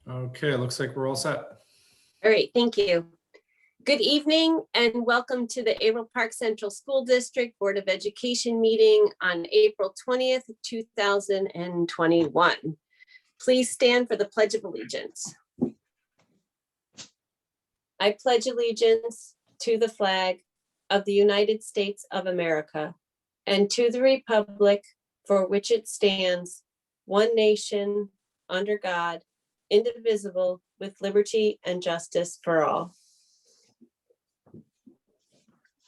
Okay, it looks like we're all set. All right, thank you. Good evening and welcome to the April Park Central School District Board of Education meeting on April 20th, 2021. Please stand for the Pledge of Allegiance. I pledge allegiance to the flag of the United States of America and to the republic for which it stands, one nation, under God, indivisible, with liberty and justice for all.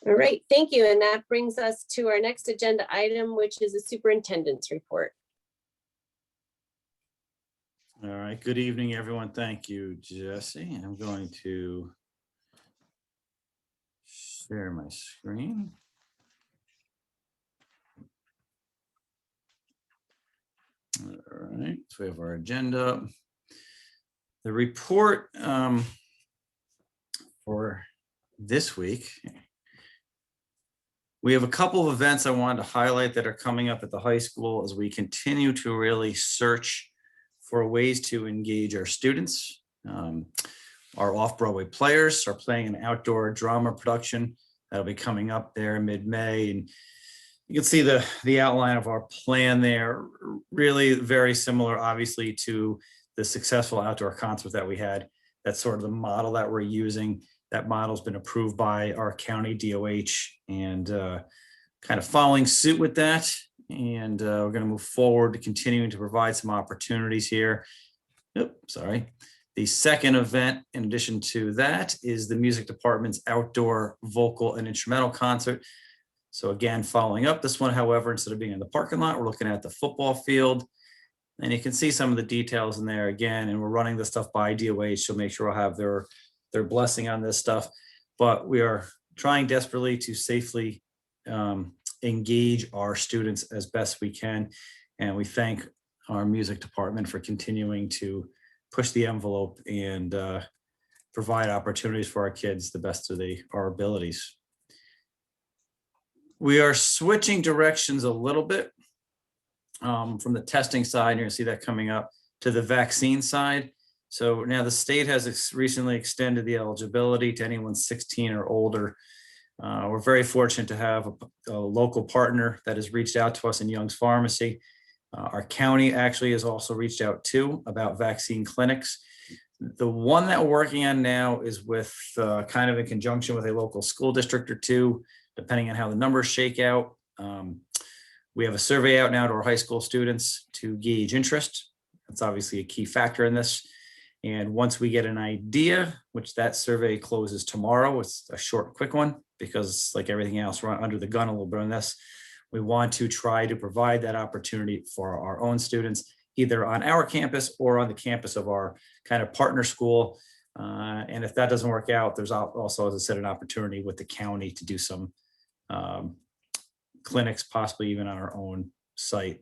All right, thank you. And that brings us to our next agenda item, which is the superintendent's report. All right, good evening, everyone. Thank you, Jesse. I'm going to share my screen. All right, so we have our agenda. The report for this week. We have a couple of events I wanted to highlight that are coming up at the high school as we continue to really search for ways to engage our students. Our off-Broadway players are playing an outdoor drama production that'll be coming up there in mid-May. And you can see the outline of our plan there, really very similar, obviously, to the successful outdoor concert that we had. That's sort of the model that we're using. That model's been approved by our county DOH and kind of following suit with that. And we're going to move forward to continuing to provide some opportunities here. Sorry. The second event, in addition to that, is the music department's outdoor vocal and instrumental concert. So again, following up this one, however, instead of being in the parking lot, we're looking at the football field. And you can see some of the details in there again, and we're running this stuff by DOH, so make sure I'll have their blessing on this stuff. But we are trying desperately to safely engage our students as best we can. And we thank our music department for continuing to push the envelope and provide opportunities for our kids the best of our abilities. We are switching directions a little bit from the testing side. You're gonna see that coming up to the vaccine side. So now the state has recently extended the eligibility to anyone 16 or older. We're very fortunate to have a local partner that has reached out to us in Young's Pharmacy. Our county actually has also reached out too about vaccine clinics. The one that we're working on now is with kind of in conjunction with a local school district or two, depending on how the numbers shake out. We have a survey out now to our high school students to gauge interest. That's obviously a key factor in this. And once we get an idea, which that survey closes tomorrow, it's a short, quick one, because like everything else, we're under the gun a little bit on this. We want to try to provide that opportunity for our own students, either on our campus or on the campus of our kind of partner school. And if that doesn't work out, there's also, as I said, an opportunity with the county to do some clinics, possibly even on our own site.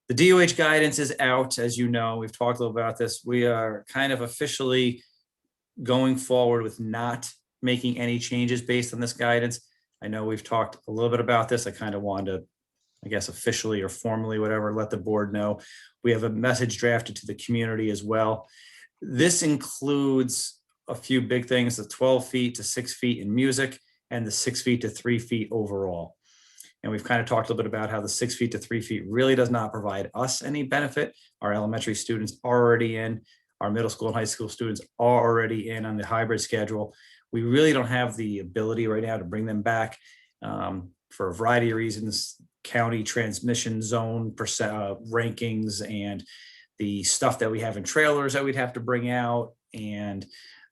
The DOH guidance is out, as you know. We've talked a little about this. We are kind of officially going forward with not making any changes based on this guidance. I know we've talked a little bit about this. I kind of wanted to, I guess, officially or formally, whatever, let the board know. We have a message drafted to the community as well. This includes a few big things, the 12 feet to 6 feet in music and the 6 feet to 3 feet overall. And we've kind of talked a little bit about how the 6 feet to 3 feet really does not provide us any benefit. Our elementary students are already in, our middle school and high school students are already in on the hybrid schedule. We really don't have the ability right now to bring them back for a variety of reasons, county transmission zone rankings and the stuff that we have in trailers that we'd have to bring out, and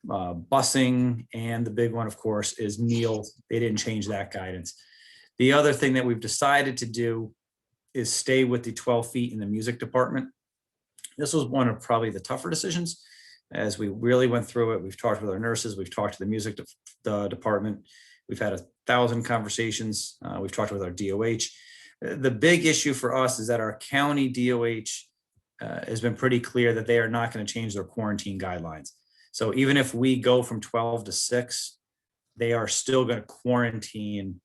busing. And the big one, of course, is meals. They didn't change that guidance. The other thing that we've decided to do is stay with the 12 feet in the music department. This was one of probably the tougher decisions as we really went through it. We've talked with our nurses, we've talked to the music department, we've had 1,000 conversations, we've talked with our DOH. The big issue for us is that our county DOH has been pretty clear that they are not going to change their quarantine guidelines. So even if we go from 12 to 6, they are still going to quarantine,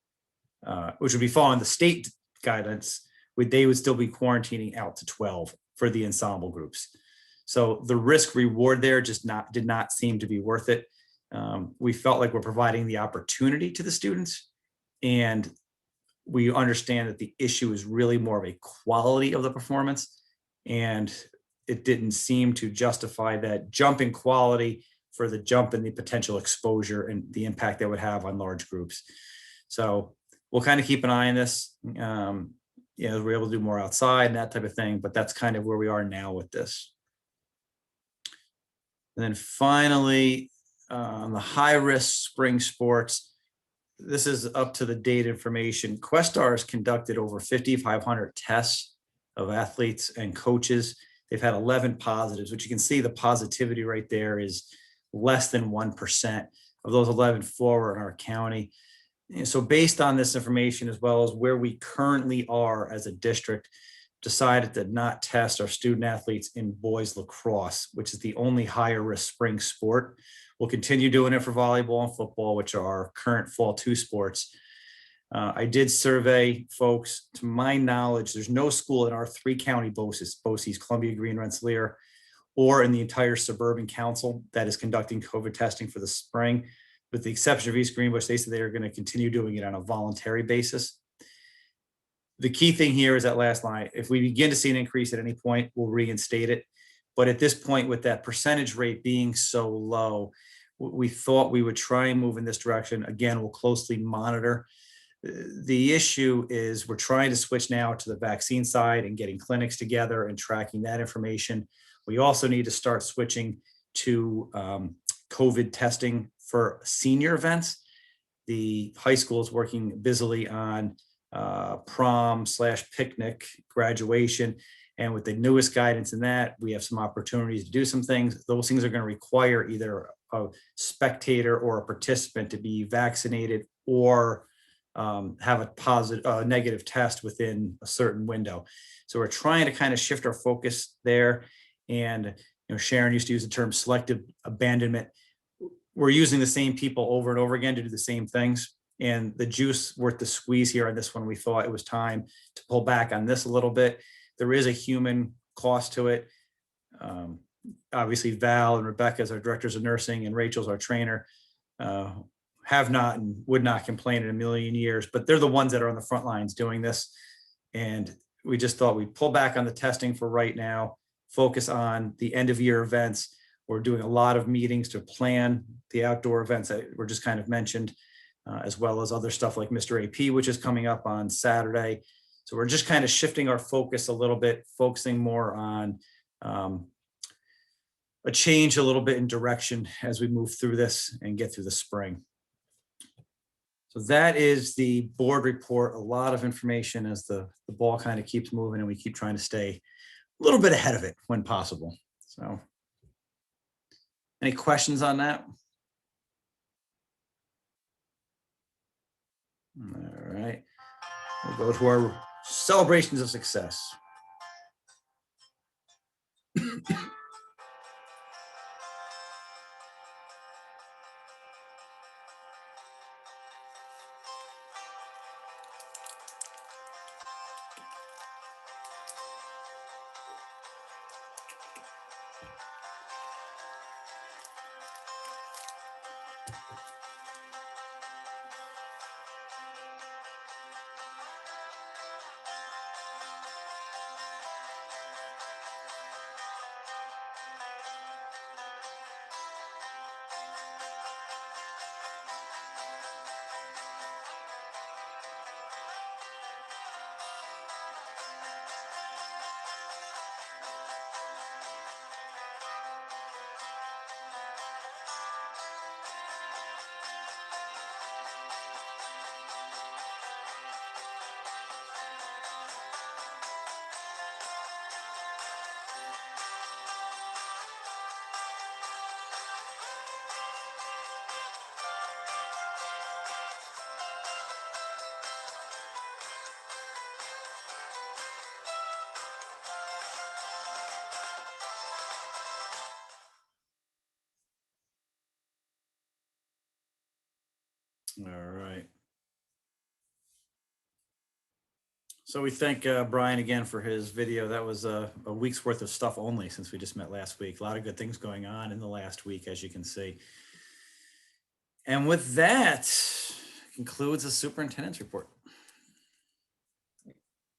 which would be following the state guidance. They would still be quarantining out to 12 for the ensemble groups. So the risk reward there just did not seem to be worth it. We felt like we're providing the opportunity to the students, and we understand that the issue is really more of a quality of the performance, and it didn't seem to justify that jump in quality for the jump in the potential exposure and the impact that would have on large groups. So we'll kind of keep an eye on this. We're able to do more outside and that type of thing, but that's kind of where we are now with this. And then finally, on the high risk spring sports, this is up to the date information. Questar has conducted over 5,500 tests of athletes and coaches. They've had 11 positives, which you can see the positivity right there is less than 1% of those 11 forward in our county. And so based on this information, as well as where we currently are as a district, decided to not test our student athletes in boys lacrosse, which is the only higher risk spring sport. We'll continue doing it for volleyball and football, which are our current fall 2 sports. I did survey folks. To my knowledge, there's no school in our 3 county BOCES, Columbia, Green, Rensselaer, or in the entire suburban council that is conducting COVID testing for the spring. With the exception of East Greenbush, they said they are going to continue doing it on a voluntary basis. The key thing here is that last line. If we begin to see an increase at any point, we'll reinstate it. But at this point, with that percentage rate being so low, we thought we would try and move in this direction. Again, we'll closely monitor. The issue is we're trying to switch now to the vaccine side and getting clinics together and tracking that information. We also need to start switching to COVID testing for senior events. The high school is working busily on prom/picnic, graduation. And with the newest guidance in that, we have some opportunities to do some things. Those things are going to require either a spectator or a participant to be vaccinated or have a negative test within a certain window. So we're trying to kind of shift our focus there. And Sharon used to use the term selective abandonment. We're using the same people over and over again to do the same things. And the juice worth the squeeze here on this one, we thought it was time to pull back on this a little bit. There is a human cost to it. Obviously, Val and Rebecca as our directors of nursing and Rachel's our trainer have not and would not complain in a million years, but they're the ones that are on the front lines doing this. And we just thought we'd pull back on the testing for right now, focus on the end of year events. We're doing a lot of meetings to plan the outdoor events that were just kind of mentioned, as well as other stuff like Mr. AP, which is coming up on Saturday. So we're just kind of shifting our focus a little bit, focusing more on a change a little bit in direction as we move through this and get through the spring. So that is the board report. A lot of information as the ball kind of keeps moving and we keep trying to stay a little bit ahead of it when possible. So any questions on that? All right, we'll go to our celebrations of success. All right. So we thank Brian again for his video. That was a week's worth of stuff only since we just met last week. A lot of good things going on in the last week, as you can see. And with that, concludes the superintendent's report.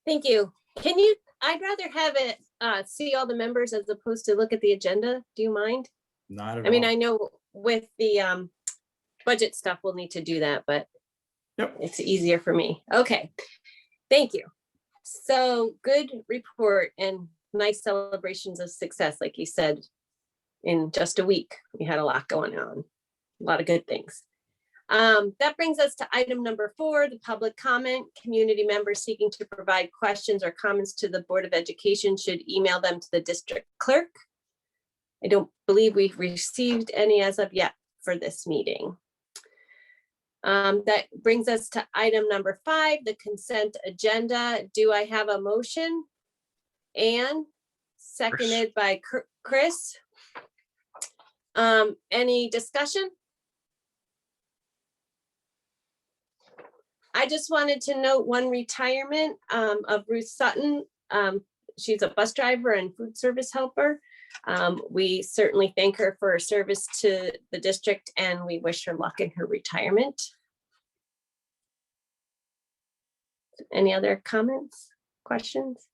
Thank you. I'd rather have it see all the members as opposed to look at the agenda. Do you mind? Not at I mean, all. I know with the budget stuff, we'll need to do that, but Yep. it's easier for me. Okay, thank you. So good report and nice celebrations of success, like you said. In just a week, we had a lot going on, a lot of good things. That brings us to item number 4, the public comment. Community members seeking to provide questions or comments to the Board of Education should email them to the district clerk. I don't believe we've received any as of yet for this meeting. That brings us to item number 5, the consent agenda. Do I have a motion? Anne, seconded by Chris. Any discussion? I just wanted to note one retirement of Ruth Sutton. She's a bus driver and food service helper. We certainly thank her for her service to the district and we wish her luck in her retirement. Any other comments, questions?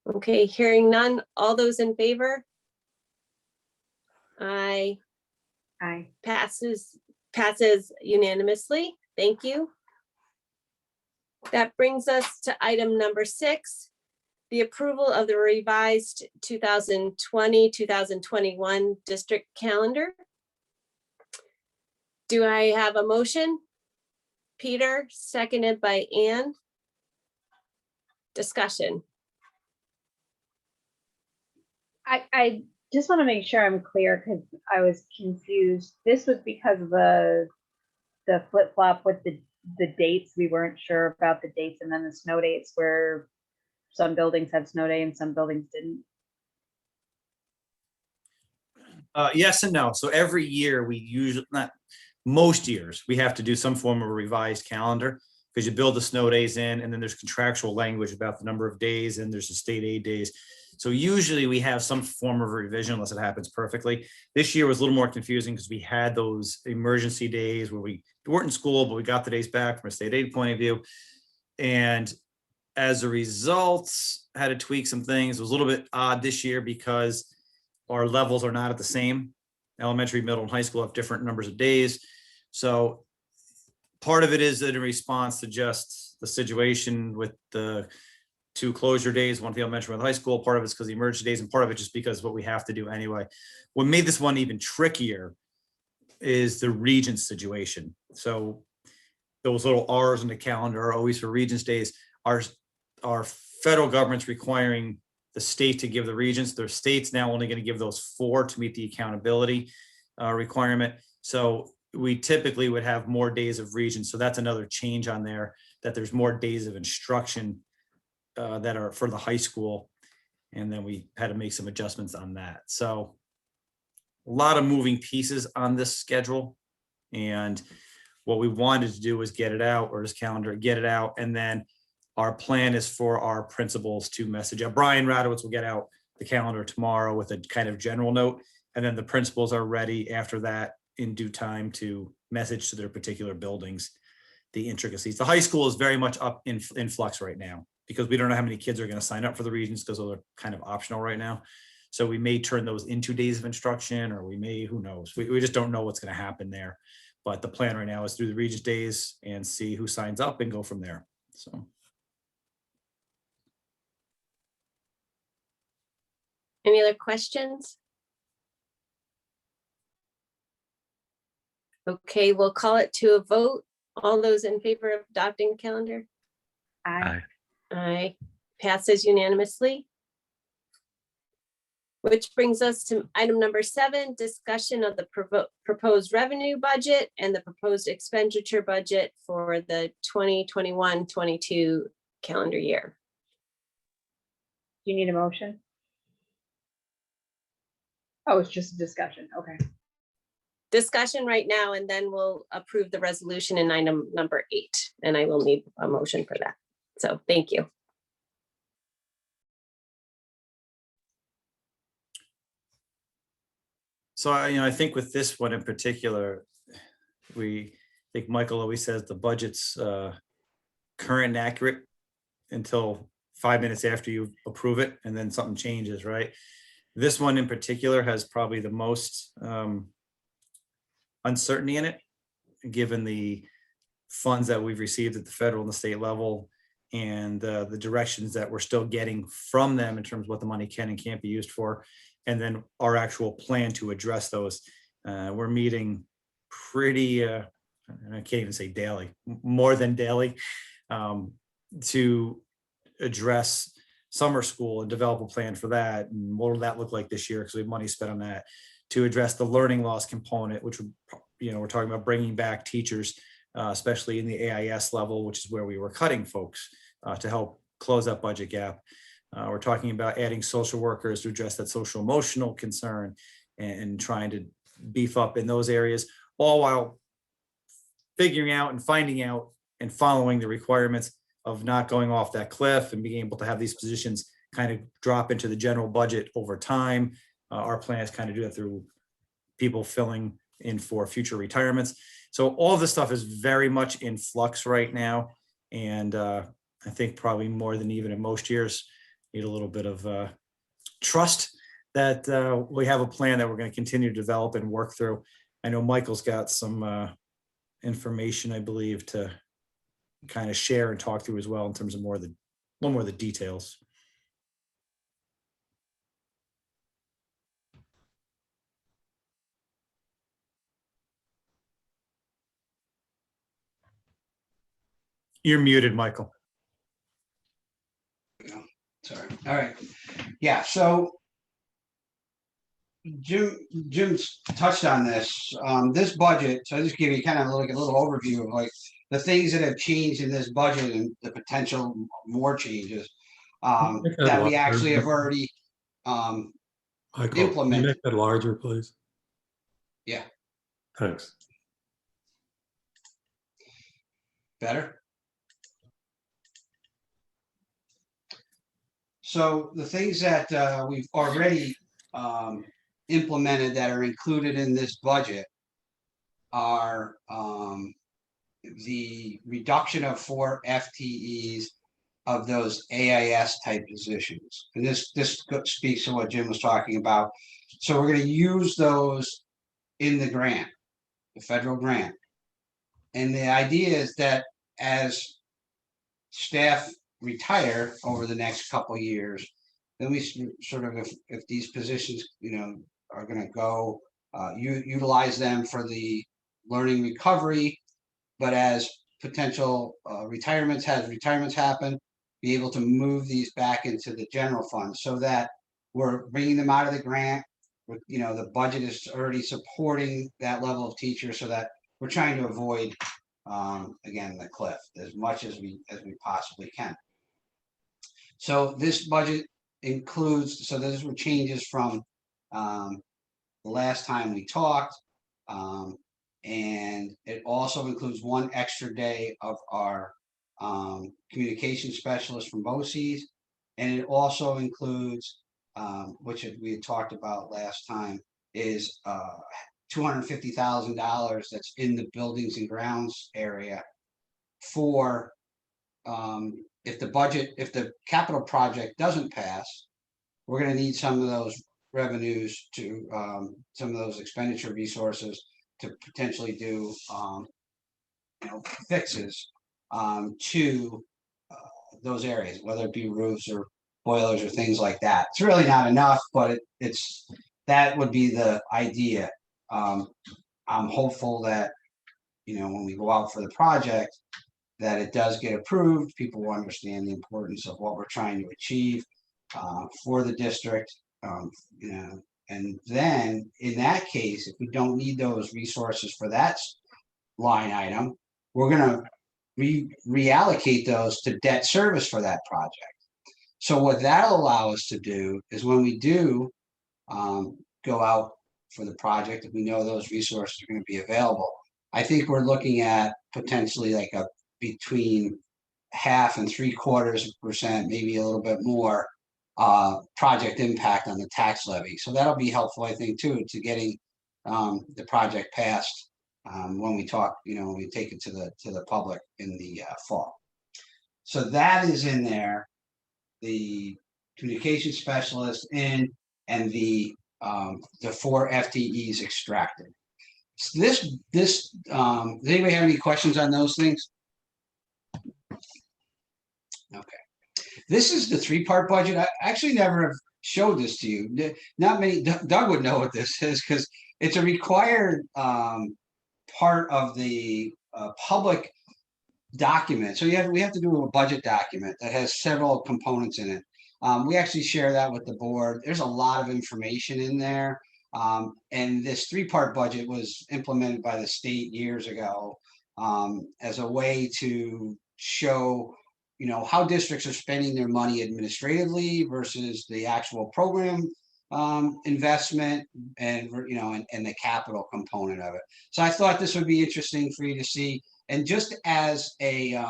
Okay, hearing none. All those in favor? Aye. Aye. Passes unanimously. Thank you. That brings us to item number 6, the approval of the revised 2020-2021 district calendar. Do I have a motion? Peter, seconded by Anne. Discussion. I just want to make sure I'm clear because I was confused. This was because of the flip-flop with the dates. We weren't sure about the dates, and then the snow dates where some buildings had snow day and some buildings didn't. Yes and no. So every year we usually, not most years, we have to do some form of a revised calendar because you build the snow days in and then there's contractual language about the number of days and there's the state aid days. So usually we have some form of revision unless it happens perfectly. This year was a little more confusing because we had those emergency days where we weren't in school, but we got the days back from a state aid point of view. And as a result, had to tweak some things. It was a little bit odd this year because our levels are not at the same. Elementary, middle, and high school have different numbers of days. So part of it is in response to just the situation with the 2 closure days, one for the elementary, one for the high school. Part of it's because the emergency days, and part of it just because what we have to do anyway. What made this one even trickier is the Regents situation. So those little R's in the calendar are always for Regents days. Our federal government's requiring the state to give the Regents. Their state's now only going to give those 4 to meet the accountability requirement. So we typically would have more days of Regents. So that's another change on there, that there's more days of instruction that are for the high school. And then we had to make some adjustments on that. So a lot of moving pieces on this schedule. And what we wanted to do was get it out, or this calendar, get it out. And then our plan is for our principals to message out. Brian Radowitz will get out the calendar tomorrow with a kind of general note. And then the principals are ready after that in due time to message to their particular buildings the intricacies. The high school is very much up in flux right now because we don't know how many kids are going to sign up for the Regents because those are kind of optional right now. So we may turn those into days of instruction, or we may, who knows? We just don't know what's going to happen there. But the plan right now is do the Regents days and see who signs up and go from there. So. Any other questions? Okay, we'll call it to a vote. All those in favor of adopting the calendar? Aye. Aye. Passes unanimously. Which brings us to item number 7, discussion of the proposed revenue budget and the proposed expenditure budget for the 2021-22 calendar year. Do you need a motion? Oh, it's just a discussion. Okay. discussion right now, and then we'll approve the resolution in item number 8, and I will need a motion for that. So thank you. So I think with this one in particular, I think Michael always says the budget's current and accurate until 5 minutes after you approve it, and then something changes, right? This one in particular has probably the most uncertainty in it, given the funds that we've received at the federal and the state level, and the directions that we're still getting from them in terms of what the money can and can't be used for, and then our actual plan to address those. We're meeting pretty, I can't even say daily, more than daily, to address summer school and develop a plan for that. And what will that look like this year? Because we have money spent on that. To address the learning loss component, which would, we're talking about bringing back teachers, especially in the AIS level, which is where we were cutting folks, to help close that budget gap. We're talking about adding social workers to address that social emotional concern, and trying to beef up in those areas, all while figuring out and finding out and following the requirements of not going off that cliff, and being able to have these positions kind of drop into the general budget over time. Our plan is kind of do that through people filling in for future retirements. So all of this stuff is very much in flux right now. And I think probably more than even in most years, need a little bit of trust that we have a plan that we're going to continue to develop and work through. I know Michael's got some information, I believe, to kind of share and talk through as well in terms of a little more of the details. You're muted, Michael. Sorry. All right. Yeah. So Jim's touched on this. This budget. So I'll just give you kind of like a little overview of like the things that have changed in this budget and the potential more changes that we actually have already Michael, can you implemented. make that larger, please? Yeah. Thanks. Better. So the things that we've already implemented that are included in this budget are the reduction of 4 FTEs of those AIS type positions. And this speaks to what Jim was talking about. So we're going to use those in the grant, the federal grant. And the idea is that as staff retire over the next couple of years, then we sort of, if these positions, are going to go, utilize them for the learning recovery, but as potential retirements happen, be able to move these back into the general fund so that we're bringing them out of the grant. The budget is already supporting that level of teachers, so that we're trying to avoid, again, the cliff as much as we possibly can. So this budget includes, so those were changes from the last time we talked, and it also includes 1 extra day of our communication specialist from BOCES, and it also includes, which we had talked about last time, is $250,000 that's in the buildings and grounds area for if the capital project doesn't pass, we're going to need some of those revenues to some of those expenditure resources to potentially do fixes to those areas, whether it be roofs or boilers or things like that. It's really not enough, but that would be the idea. I'm hopeful that when we go out for the project, that it does get approved. People will understand the importance of what we're trying to achieve for the district. And then in that case, if we don't need those resources for that line item, we're going to reallocate those to debt service for that project. So what that'll allow us to do is when we do go out for the project if we know those resources are going to be available. I think we're looking at potentially like a between 0.5% and 0.75%, maybe a little bit more project impact on the tax levy. So that'll be helpful, I think, too, to getting the project passed when we talk, when we take it to the public in the fall. So that is in there. The communication specialist in and the 4 FTEs extracted. So does anybody have any questions on those things? Okay. This is the 3-part budget. I actually never have showed this to you. Not many, Doug would know what this is because it's a required part of the public document. So we have to do a budget document that has several components in it. We actually share that with the board. There's a lot of information in there. And this 3-part budget was implemented by the state years ago as a way to show how districts are spending their money administratively versus the actual program investment and and the capital component of it. So I thought this would be interesting for you to see. And just as a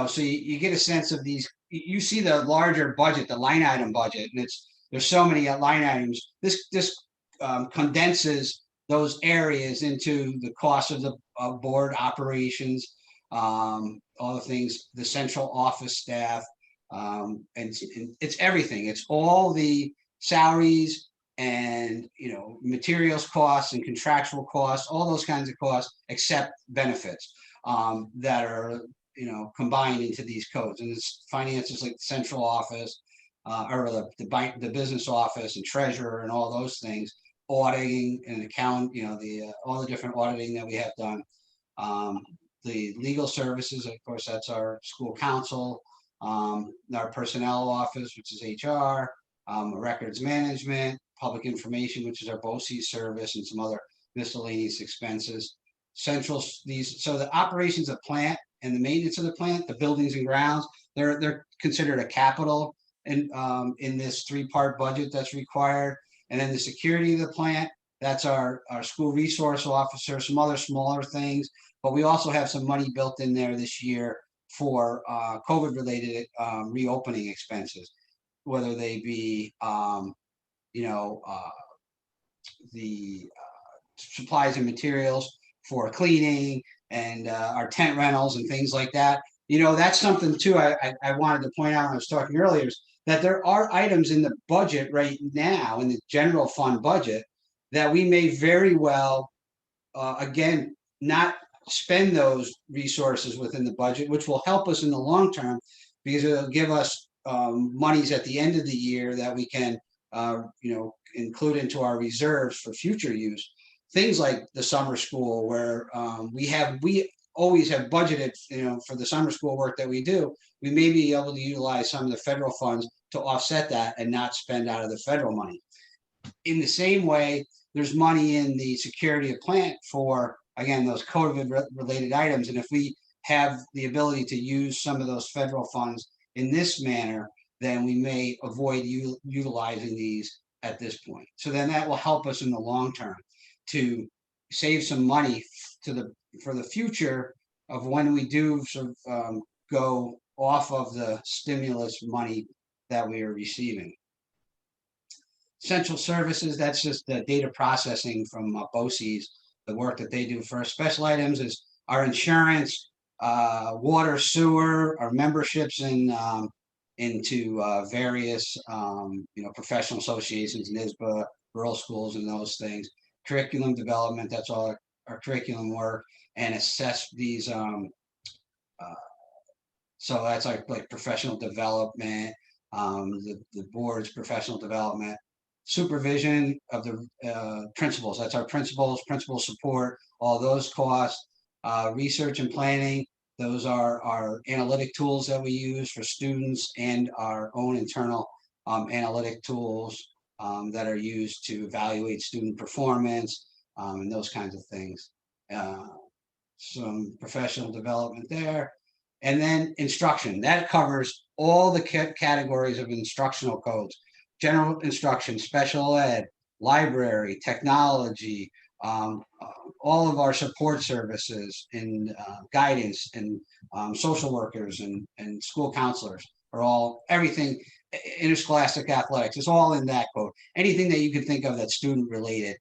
so you get a sense of these, you see the larger budget, the line item budget, and there's so many line items. This condenses those areas into the cost of the board operations, all the things, the central office staff, and it's everything. It's all the salaries and materials costs and contractual costs, all those kinds of costs, except benefits that are combined into these codes. And it's finances like the central office or the business office and treasurer and all those things, auditing and account, all the different auditing that we have done. The legal services, of course, that's our school counsel, our personnel office, which is HR, records management, public information, which is our BOCES service, and some other miscellaneous expenses. So the operations of plant and the maintenance of the plant, the buildings and grounds, they're considered a capital in this 3-part budget that's required. And then the security of the plant, that's our school resource officer, some other smaller things. But we also have some money built in there this year for COVID-related reopening expenses, whether they be, the supplies and materials for cleaning and our tent rentals and things like that. That's something too I wanted to point out when I was talking earlier, is that there are items in the budget right now, in the general fund budget, that we may very well, again, not spend those resources within the budget, which will help us in the long term because it'll give us monies at the end of the year that we can, include into our reserves for future use. Things like the summer school, where we always have budgeted, for the summer school work that we do. We may be able to utilize some of the federal funds to offset that and not spend out of the federal money. In the same way, there's money in the security of plant for, again, those COVID-related items. And if we have the ability to use some of those federal funds in this manner, then we may avoid utilizing these at this point. So then that will help us in the long term to save some money for the future of when we do sort of go off of the stimulus money that we are receiving. Central services, that's just the data processing from BOCES, the work that they do for our special items is our insurance, water, sewer, our memberships into various professional associations, NISBA, rural schools, and those things. Curriculum development, that's all our curriculum work, and assess these. So that's like professional development, the board's professional development, supervision of the principals. That's our principal support, all those costs, research and planning. Those are our analytic tools that we use for students and our own internal analytic tools that are used to evaluate student performance and those kinds of things. Some professional development there. And then instruction, that covers all the categories of instructional codes: general instruction, special ed, library, technology, all of our support services and guidance and social workers and school counselors are all, everything, interscholastic athletics, it's all in that quote. Anything that you can think of that's student related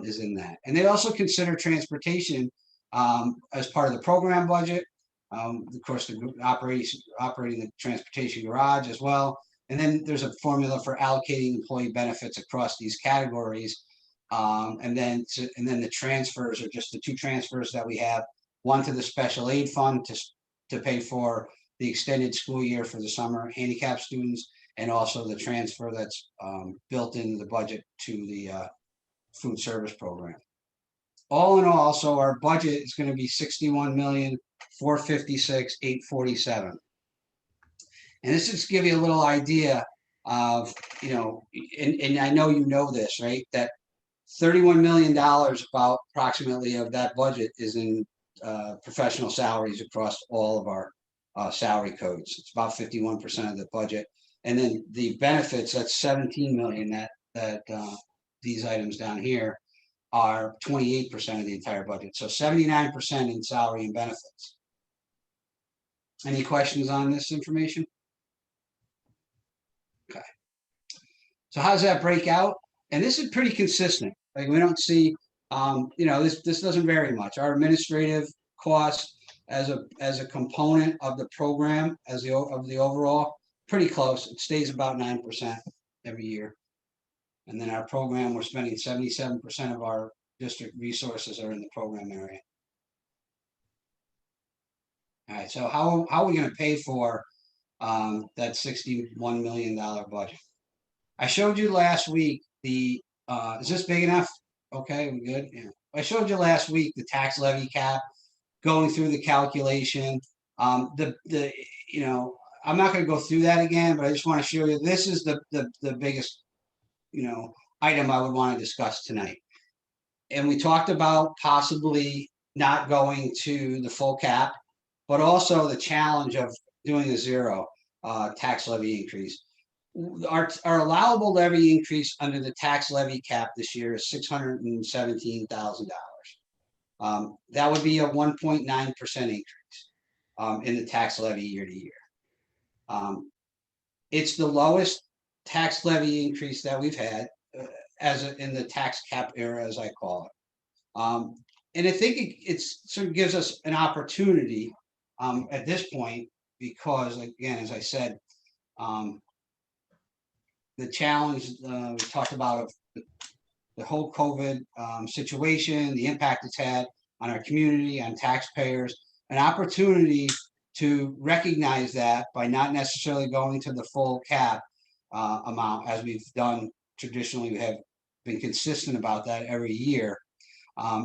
is in that. And they also consider transportation as part of the program budget. Of course, the operating the transportation garage as well. And then there's a formula for allocating employee benefits across these categories. And then the transfers are just the two transfers that we have, one to the special aid fund to pay for the extended school year for the summer handicapped students, and also the transfer that's built into the budget to the food service program. All in all, so our budget is going to be $61,456,847. And this just give you a little idea of, and I know you know this, right? That $31 million about approximately of that budget is in professional salaries across all of our salary codes. It's about 51% of the budget. And then the benefits, that's 17 million that these items down here are 28% of the entire budget. So 79% in salary and benefits. Any questions on this information? Okay. So how does that break out? And this is pretty consistent. Like we don't see, this doesn't vary much. Our administrative costs as a component of the program of the overall, pretty close. It stays about 9% every year. And then our program, we're spending 77% of our district resources are in the program area. All right, so how are we going to pay for that $61 million budget? I showed you last week the, is this big enough? Okay, we good? Yeah. I showed you last week the tax levy cap, going through the calculation. I'm not going to go through that again, but I just want to show you, this is the biggest, item I would want to discuss tonight. And we talked about possibly not going to the full cap, but also the challenge of doing a zero tax levy increase. Our allowable levy increase under the tax levy cap this year is $617,000. That would be a 1.9% increase in the tax levy year to year. It's the lowest tax levy increase that we've had in the tax cap era, as I call it. And I think it sort of gives us an opportunity at this point, because again, as I said, the challenge we talked about of the whole COVID situation, the impact it's had on our community, on taxpayers, an opportunity to recognize that by not necessarily going to the full cap amount, as we've done traditionally. We have been consistent about that every year,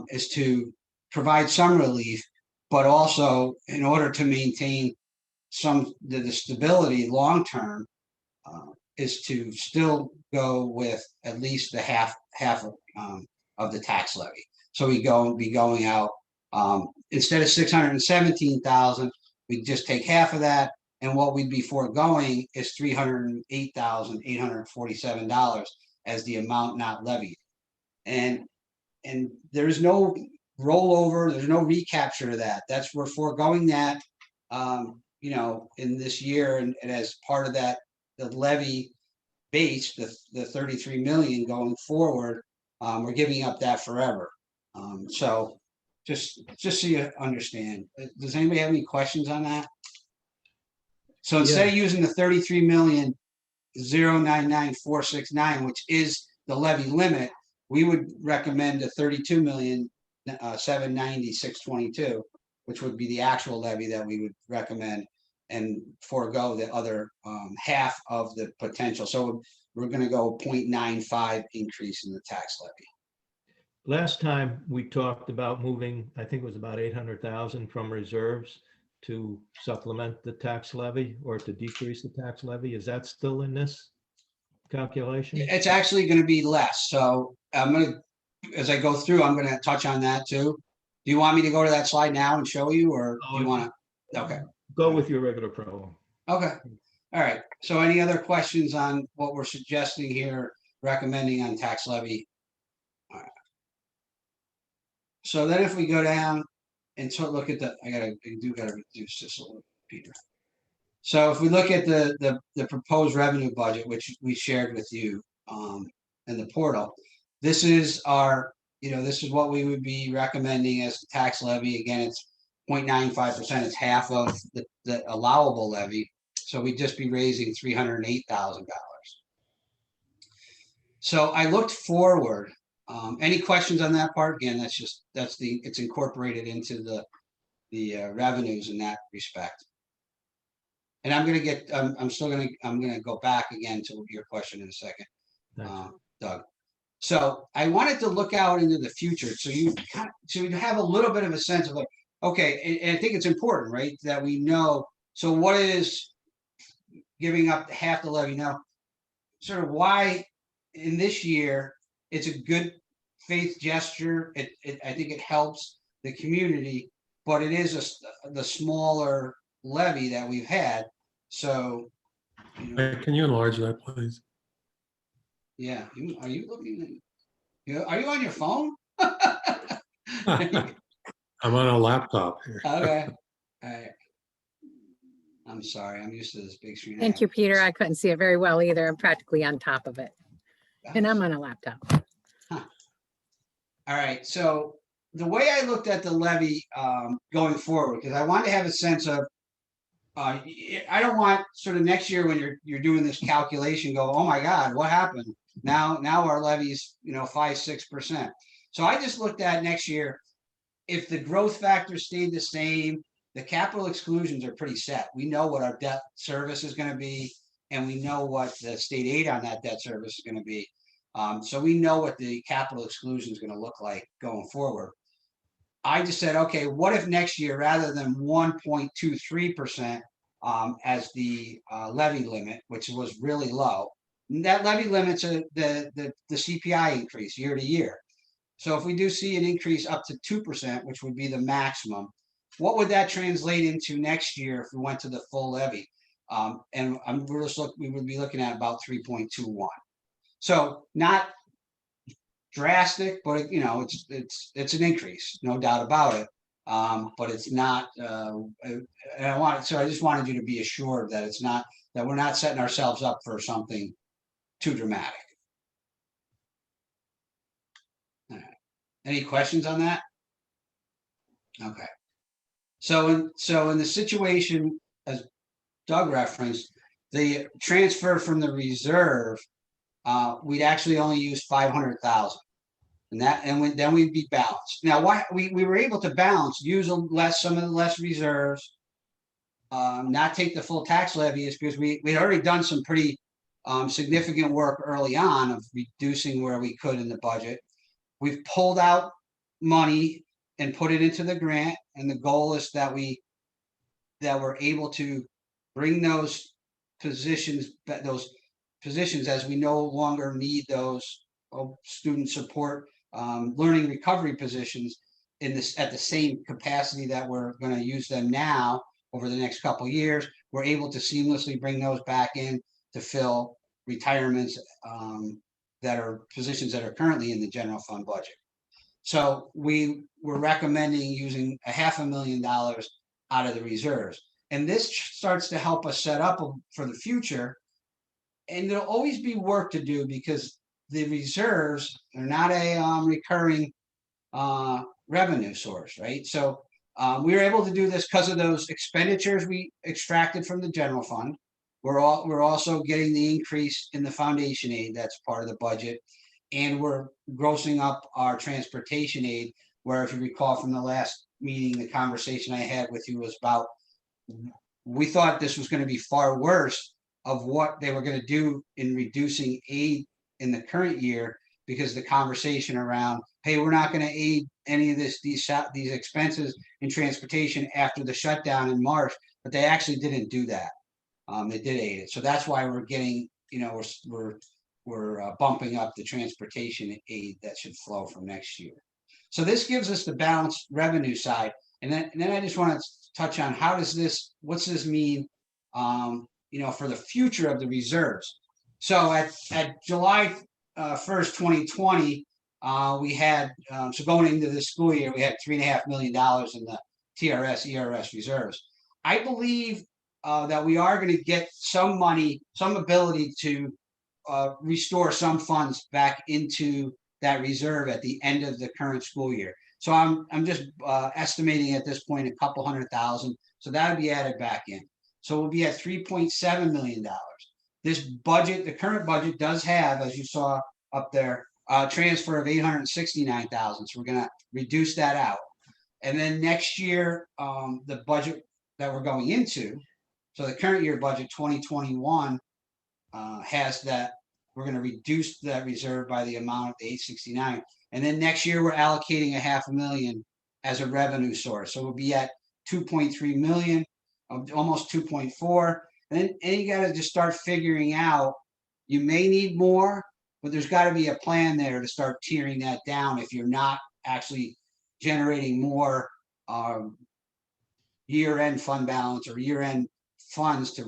is to provide some relief, but also in order to maintain the stability long term, is to still go with at least the half of the tax levy. So we be going out instead of 617,000, we just take half of that, and what we'd be foregoing is $308,847 as the amount not levied. And there's no rollover, there's no recapture of that. We're foregoing that, in this year, and as part of that, the levy base, the 33 million going forward, we're giving up that forever. So just so you understand. Does anybody have any questions on that? So instead of using the 33,099,469, which is the levy limit, we would recommend a 32,790,622, which would be the actual levy that we would recommend, and forego the other half of the potential. So we're going to go 0.95 increase in the tax levy. Last time we talked about moving, I think it was about 800,000 from reserves to supplement the tax levy or to decrease the tax levy. Is that still in this calculation? It's actually going to be less. So I'm going to, as I go through, I'm going to touch on that too. Do you want me to go to that slide now and show you, or do you want to? Okay. Go with your regular program. Okay. All right. So any other questions on what we're suggesting here recommending on tax levy. All right. So then if we go down and so look at I do gotta reduce this a little, Peter. So if we look at the proposed revenue budget, which we shared with you in the portal, this is our, this is what we would be recommending as the tax levy. Again, it's 0.95%. It's half of the allowable levy. So we'd just be raising $308,000. So I looked forward. Any questions on that part? Again, it's incorporated into the revenues in that respect. And I'm gonna go back again to your question in a second, Thanks. Doug. So I wanted to look out into the future, so you have a little bit of a sense of like, okay, and I think it's important, right, that we know. So what is giving up half the levy now? Sort of why in this year it's a good faith gesture. I think it helps the community, but it is the smaller levy that we've had. So, Can you enlarge that, please? yeah. Are you looking? Are you on your phone? I'm on a laptop here. Okay. All right. I'm sorry. I'm used to this big screen. Thank you, Peter. I couldn't see it very well either. I'm practically on top of it. And I'm on a laptop. All right. So the way I looked at the levy going forward, because I wanted to have a sense of, I don't want sort of next year when you're doing this calculation, go, oh my God, what happened? Now our levy's 5-6%. So I just looked at next year. If the growth factor stayed the same, the capital exclusions are pretty set. We know what our debt service is going to be, and we know what the state aid on that debt service is going to be. So we know what the capital exclusion is going to look like going forward. I just said, okay, what if next year, rather than 1.23% as the levy limit, which was really low, that levy limits the CPI increase year to year. So if we do see an increase up to 2%, which would be the maximum, what would that translate into next year if we went to the full levy? And we would be looking at about 3.21. So not drastic, but it's an increase, no doubt about it. But it's not. I just wanted you to be assured that it's not, that we're not setting ourselves up for something too dramatic. All right. Any questions on that? Okay. So in the situation as Doug referenced, the transfer from the reserve, we'd actually only use 500,000, and then we'd be balanced. Now, why we were able to balance, use some of the less reserves, not take the full tax levy, is because we'd already done some pretty significant work early on of reducing where we could in the budget. We've pulled out money and put it into the grant, and the goal is that we're able to bring those positions as we no longer need those student support learning recovery positions at the same capacity that we're going to use them now over the next couple of years. We're able to seamlessly bring those back in to fill retirements that are positions that are currently in the general fund budget. So we were recommending using $500,000 out of the reserves. And this starts to help us set up for the future. And there'll always be work to do because the reserves are not a recurring revenue source, right? So we were able to do this because of those expenditures we extracted from the general fund. We're also getting the increase in the foundation aid that's part of the budget. And we're grossing up our transportation aid, where if you recall from the last meeting, the conversation I had with you was about, we thought this was going to be far worse of what they were going to do in reducing aid in the current year, because the conversation around, hey, we're not going to aid any of these expenses in transportation after the shutdown in March, but they actually didn't do that. They did aid it. So that's why we're getting, we're bumping up the transportation aid that should flow from next year. So this gives us the balanced revenue side. And then I just want to touch on what's this mean, for the future of the reserves. So at July 1st, 2020, we had, so going into this school year, we had $3.5 million in the TRS, ERS reserves. I believe that we are going to get some money, some ability to restore some funds back into that reserve at the end of the current school year. So I'm just estimating at this point a couple $100,000. So that would be added back in. So we'll be at $3.7 million. This budget, the current budget does have, as you saw up there, a transfer of $869,000. So we're going to reduce that out. And then next year, the budget that we're going into, so the current year budget 2021 has that we're going to reduce that reserve by the amount of the 869. And then next year we're allocating $500,000 as a revenue source. So we'll be at 2.3 million, almost 2.4. And then you got to just start figuring out, you may need more, but there's got to be a plan there to start tearing that down if you're not actually generating more year-end fund balance or year-end funds to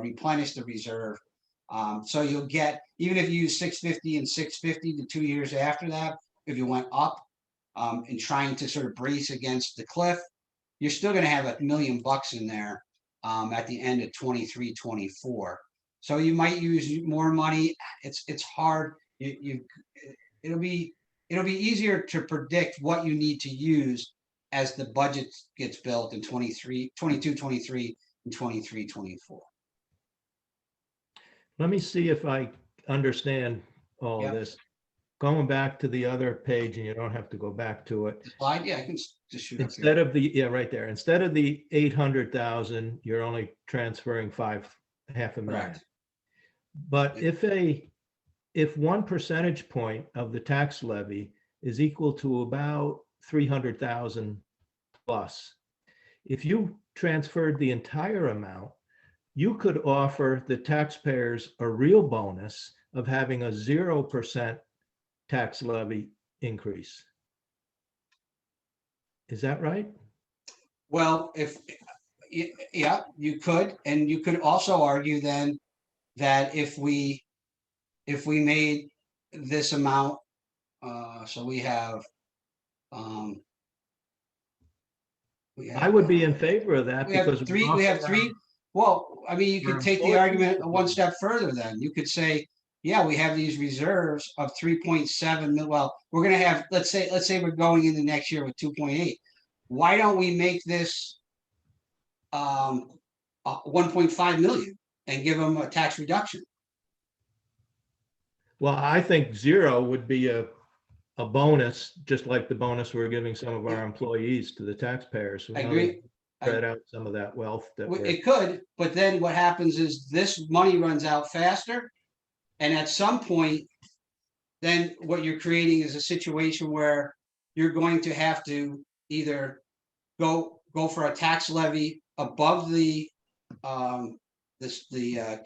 replenish the reserve. So you'll get, even if you use 650 and 650 the 2 years after that, if you went up and trying to sort of brace against the cliff, you're still going to have $1 million in there at the end of 23, 24. So you might use more money. It's hard. It'll be easier to predict what you need to use as the budget gets built in 22, 23, and 23, 24. Let me see if I understand all of Yep. this. Going back to the other page, and you don't have to go back to it. Slide, yeah, I can just shoot up Instead here. of the, yeah, right there, instead of the 800,000, you're only transferring $500,000. Correct. But if 1 percentage point of the tax levy is equal to about 300,000 plus, if you transferred the entire amount, you could offer the taxpayers a real bonus of having a 0% tax levy increase. Is that right? Well, yeah, you could, and you could also argue then that if we made this amount, so we have, I would be in favor of that we have because three. Well, I mean, you could Our take the employees- argument one step further. Then you could say, yeah, we have these reserves of 3.7 million. Well, we're going to have, let's say we're going into next year with 2.8. Why don't we make this 1.5 million and give them a tax reduction? Well, I think 0 would be a bonus, just like the bonus we're giving some of our employees to the taxpayers. We I want to agree. Spread out some of that wealth that we're. It could, but then what happens is this money runs out faster. And at some point, then what you're creating is a situation where you're going to have to either go for a tax levy above the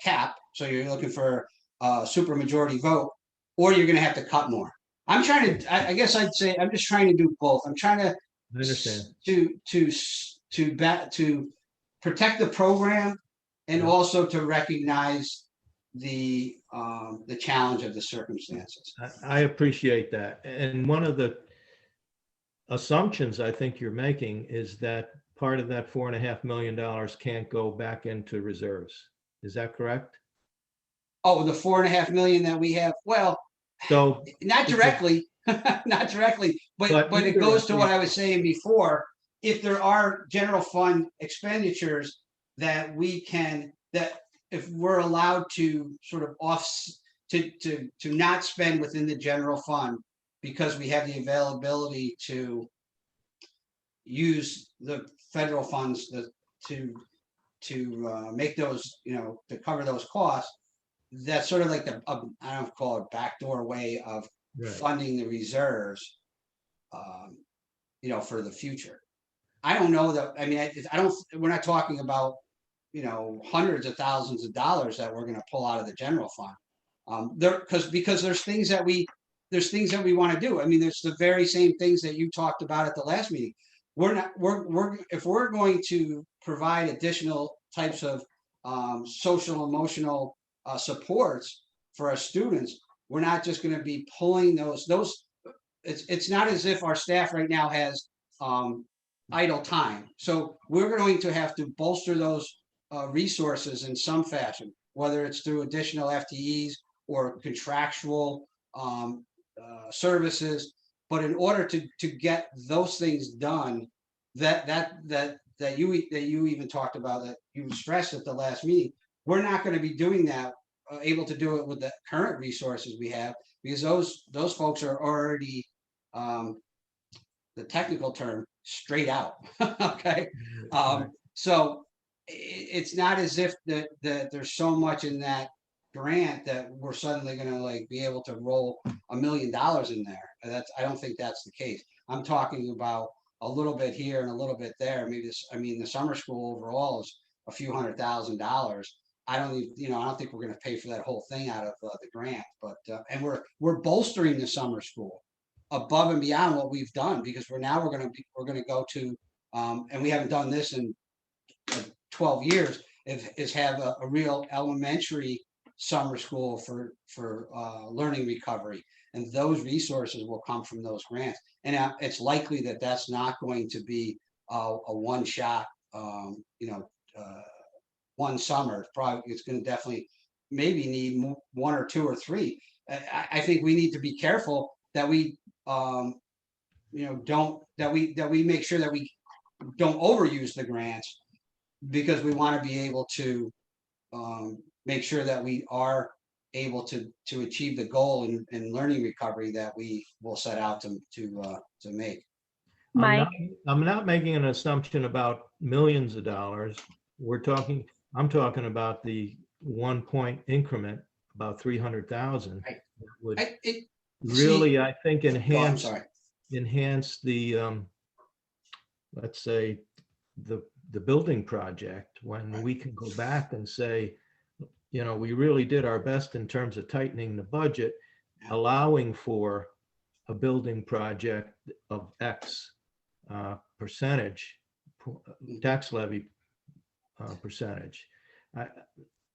cap. So you're looking for a super majority vote, or you're going to have to cut more. I'm trying to, I guess I'd say, I'm just trying to do both. I'm trying to I understand. to protect the program and Yeah. also to recognize the challenge of the circumstances. I appreciate that. And one of the assumptions I think you're making is that part of that $4.5 million can't go back into reserves. Is that correct? Oh, the 4.5 million that we have. Well, So, not directly, not directly, but it goes to what I was saying before. If there are general fund expenditures that if we're allowed to sort of to not spend within the general fund because we have the availability to use the federal funds to make those, to cover those costs, that's sort of like I don't call it backdoor way of right. funding the reserves, for the future. I don't know that, I mean, we're not talking about, hundreds of thousands of dollars that we're going to pull out of the general fund. Because there's things that we want to do. I mean, there's the very same things that you talked about at the last meeting. If we're going to provide additional types of social emotional supports for our students, we're not just gonna be pulling those, it's not as if our staff right now has idle time. So we're going to have to bolster those resources in some fashion, whether it's through additional FTEs or contractual services. But in order to get those things done, that you even talked about, that you stressed at the last meeting, we're not going to be doing that, able to do it with the current resources we have, because those folks are already, the technical term, straight out. Okay. So it's not as if that there's so much in that grant that we're suddenly going to like be able to roll $1 million in there. I don't think that's the case. I'm talking about a little bit here and a little bit there. Maybe the summer school overall is a few $100,000. I don't even, I don't think we're going to pay for that whole thing out of the grant, but and we're bolstering the summer school above and beyond what we've done, because we're going to go to, and we haven't done this in 12 years, is have a real elementary summer school for learning recovery, and those resources will come from those grants. And it's likely that that's not going to be a one shot, one summer. It's going to definitely maybe need one or two or three. I think we need to be careful that we that we make sure that we don't overuse the grants, because we want to be able to make sure that we are able to achieve the goal in learning recovery that we will set out to make. Mike, I'm not making an assumption about millions of dollars. I'm talking about the 1 point increment, about 300,000. Right. Would I think enhance the let's say the building project, when we can go back and say, we really did our best in terms of tightening the budget, allowing for a building project of X percentage, tax levy percentage.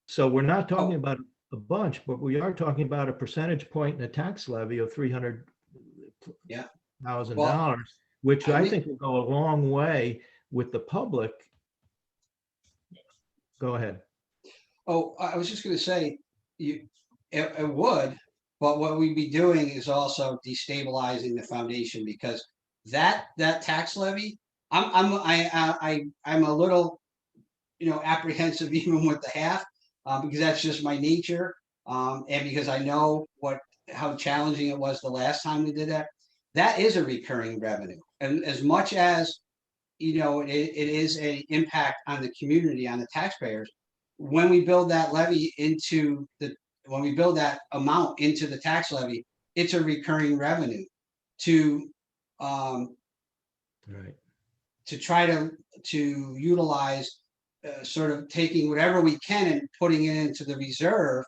So we're not talking about a bunch, but we are talking about a percentage point in a tax levy of $300,000, which I think will go a long way with the public. Go ahead. Oh, I was just going to say, it would, but what we'd be doing is also destabilizing the foundation, because that tax levy, I'm a little, apprehensive even with the half, because that's just my nature, and because I know how challenging it was the last time we did that. That is a recurring revenue, and as much as it is an impact on the community, on the taxpayers. When we build that levy when we build that amount into the tax levy, it's a recurring revenue to try to utilize, sort of taking whatever we can and putting it into the reserve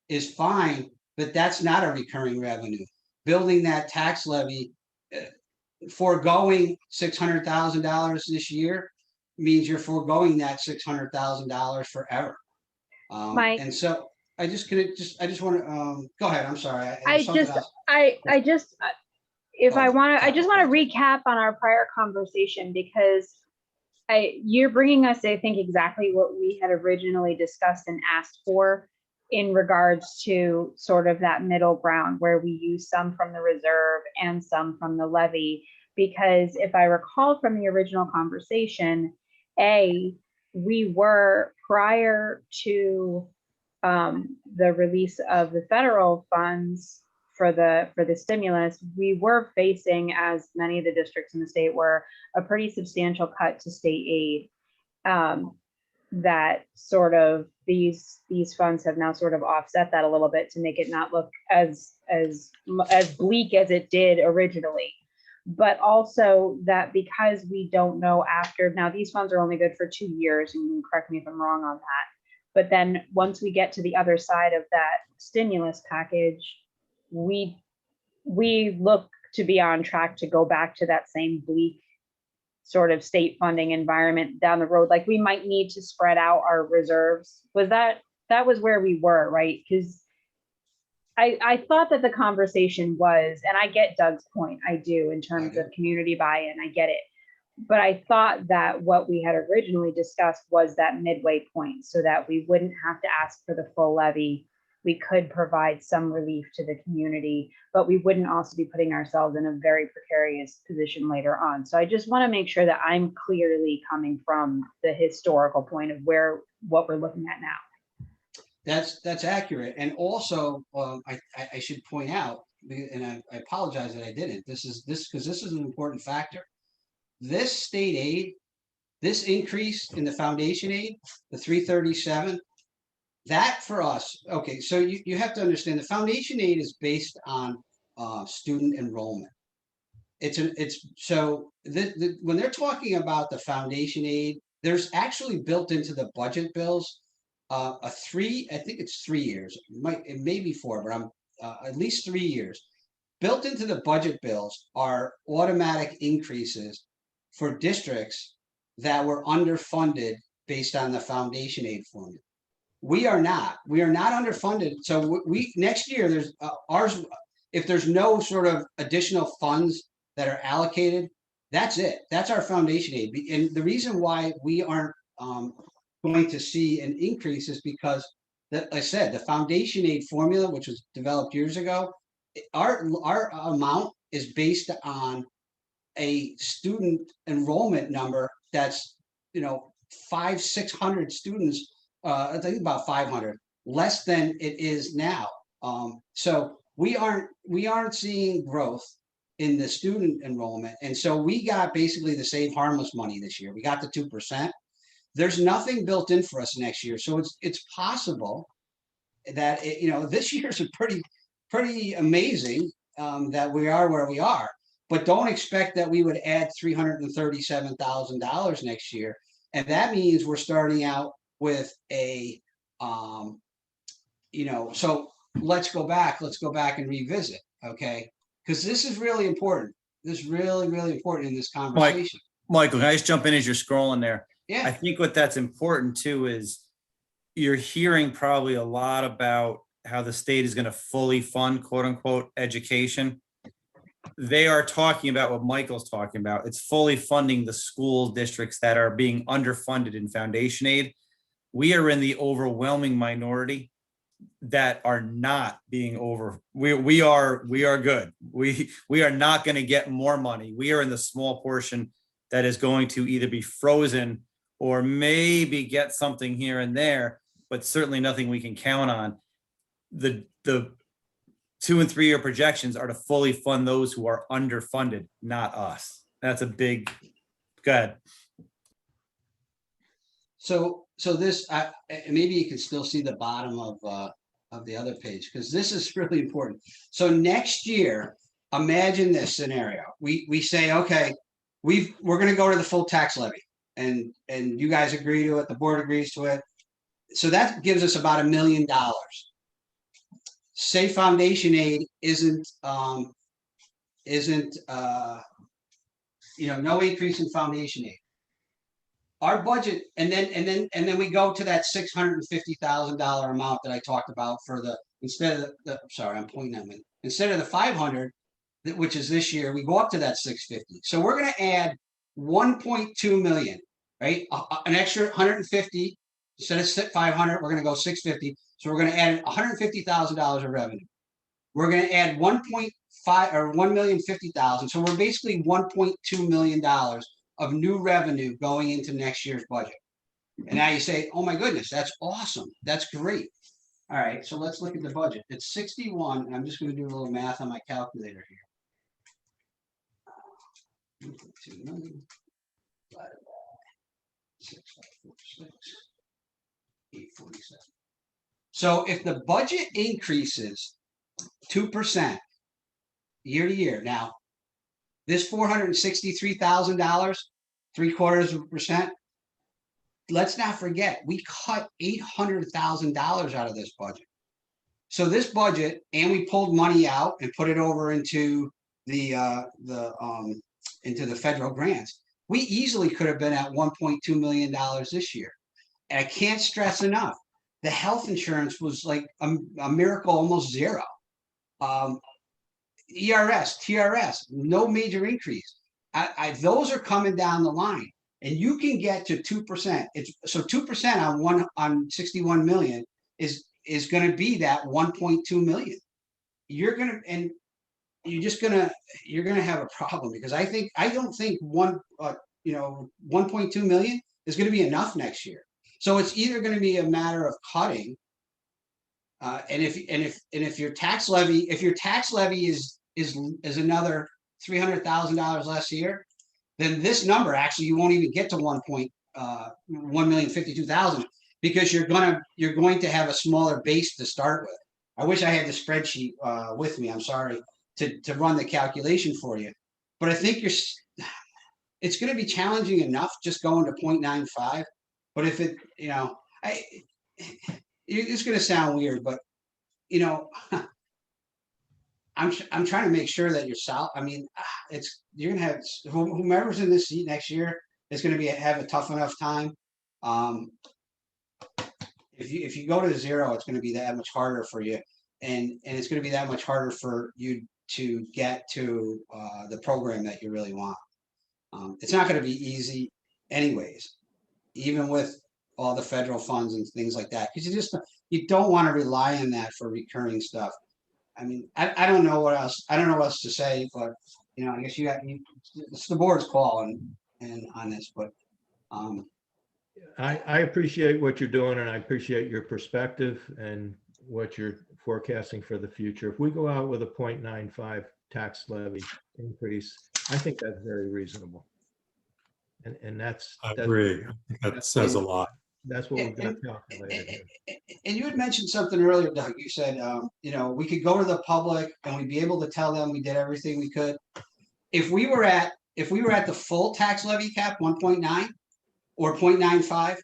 is fine, but that's not a recurring revenue. Building that tax levy, foregoing $600,000 this year means you're foregoing that $600,000 forever. Mike, and so I just want to go ahead. I'm sorry. I just want to recap on our prior conversation, because you're bringing us, I think, exactly what we had originally discussed and asked for in regards to sort of that middle ground where we use some from the reserve and some from the levy. Because if I recall from the original conversation, we were, prior to the release of the federal funds for the stimulus, we were facing, as many of the districts in the state were, a pretty substantial cut to state aid. That sort of these funds have now sort of offset that a little bit to make it not look as bleak as it did originally. But also that because we don't know after, now these funds are only good for 2 years, and you can correct me if I'm wrong on that. But then once we get to the other side of that stimulus package, we look to be on track to go back to that same bleak sort of state funding environment down the road. Like, we might need to spread out our reserves. Was that was where we were, right? Because I thought that the conversation was, and I get Doug's point, I do, in terms of community buy-in, I get it. But I thought that what we had originally discussed was that midway point, so that we wouldn't have to ask for the full levy. We could provide some relief to the community, but we wouldn't also be putting ourselves in a very precarious position later on. So I just want to make sure that I'm clearly coming from the historical point of what we're looking at now. That's accurate. And also, I should point out, and I apologize that I didn't, because this is an important factor. This state aid, this increase in the foundation aid, the 337, that for us, okay, so you have to understand the foundation aid is based on student enrollment. When they're talking about the foundation aid, there's actually built into the budget bills I think it's 3 years, it may be 4, but I'm at least 3 years. Built into the budget bills are automatic increases for districts that were underfunded based on the foundation aid formula. We are not underfunded. So we next year there's ours. If there's no sort of additional funds that are allocated, that's it. That's our foundation aid. And the reason why we aren't going to see an increase is because that I said the foundation aid formula, which was developed years ago, our amount is based on a student enrollment number that's 500-600 students. I think about 500 less than it is now. So we aren't seeing growth in the student enrollment, and so we got basically the save harmless money this year. We got the 2%. There's nothing built in for us next year, so it's possible that this year's a pretty amazing that we are where we are. But don't expect that we would add $337,000 next year, and that means we're starting out with a So let's go back and revisit, okay? Because this is really important. This is really, really important in this conversation. Michael, can I just jump in as you're scrolling there? Yeah. I think what that's important too is you're hearing probably a lot about how the state is going to fully fund, quote unquote, education. They are talking about what Michael's talking about. It's fully funding the school districts that are being underfunded in foundation aid. We are in the overwhelming minority that are not being we are good. We are not going to get more money. We are in the small portion that is going to either be frozen or maybe get something here and there, but certainly nothing we can count on. The 2- and 3-year projections are to fully fund those who are underfunded, not us. That's a big, go ahead. So this, maybe you can still see the bottom of the other page, because this is really important. So next year, imagine this scenario. We say, okay, we're going to go to the full tax levy, and you guys agree to it. The board agrees to it. So that gives us about $1 million. Say foundation aid isn't no increase in foundation aid. Our budget, and then we go to that $650,000 amount that I talked about for instead of the 500, which is this year, we go up to that 650. So we're going to add 1.2 million, right? An extra 150 instead of 500. We're going to go 650. So we're going to add $150,000 of revenue. We're going to add 1.5 or 1,050,000. So we're basically $1.2 million of new revenue going into next year's budget. And now you say, oh my goodness, that's awesome. That's great. All right, so let's look at the budget. It's 61, and I'm just going to do a little math on my calculator here. 2 million divided by 6,546, 847. So if the budget increases 2% year to year, now this $463,000, 0.75%. Let's not forget, we cut $800,000 out of this budget. So this budget, and we pulled money out and put it over into the federal grants. We easily could have been at $1.2 million this year. And I can't stress enough, the health insurance was like a miracle, almost zero. ERS, TRS, no major increase. Those are coming down the line, and you can get to 2%. It's so 2% on 61 million is going to be that 1.2 million. You're gonna have a problem, because I don't think 1.2 million is going to be enough next year. So it's either going to be a matter of cutting, and if your tax levy is another $300,000 less a year, then this number actually you won't even get to 1,052,000, because you're going to have a smaller base to start with. I wish I had the spreadsheet with me. I'm sorry to run the calculation for you, but I think it's going to be challenging enough just going to 0.95. But if it, it's going to sound weird, but I'm trying to make sure that you're solid. I mean, you're going to have whomever's in this seat next year is going to have a tough enough time. If you go to zero, it's going to be that much harder for you, and it's going to be that much harder for you to get to the program that you really want. It's not going to be easy anyways, even with all the federal funds and things like that, because you don't want to rely on that for recurring stuff. I mean, I don't know what else. I don't know what else to say, but I guess it's the board's call and on this, but I appreciate what you're doing, and I appreciate your perspective and what you're forecasting for the future. If we go out with a 0.95 tax levy increase, I think that's very reasonable. And I agree. I think that says a lot. That's what we've got calculated here. And you had mentioned something earlier, Doug. You said, we could go to the public and we'd be able to tell them we did everything we could. If we were at the full tax levy cap, 1.9 or 0.95,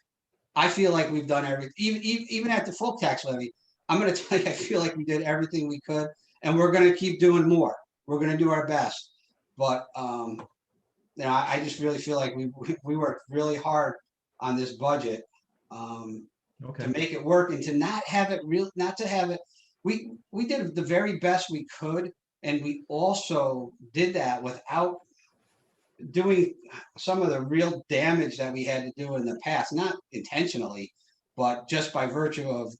I feel like we've done everything. Even at the full tax levy, I'm going to tell you, I feel like we did everything we could, and we're going to keep doing more. We're going to do our best, but I just really feel like we worked really hard on this budget. To make it work and to not have it we did the very best we could, and we also did that without doing some of the real damage that we had to do in the past, not intentionally, but just by virtue of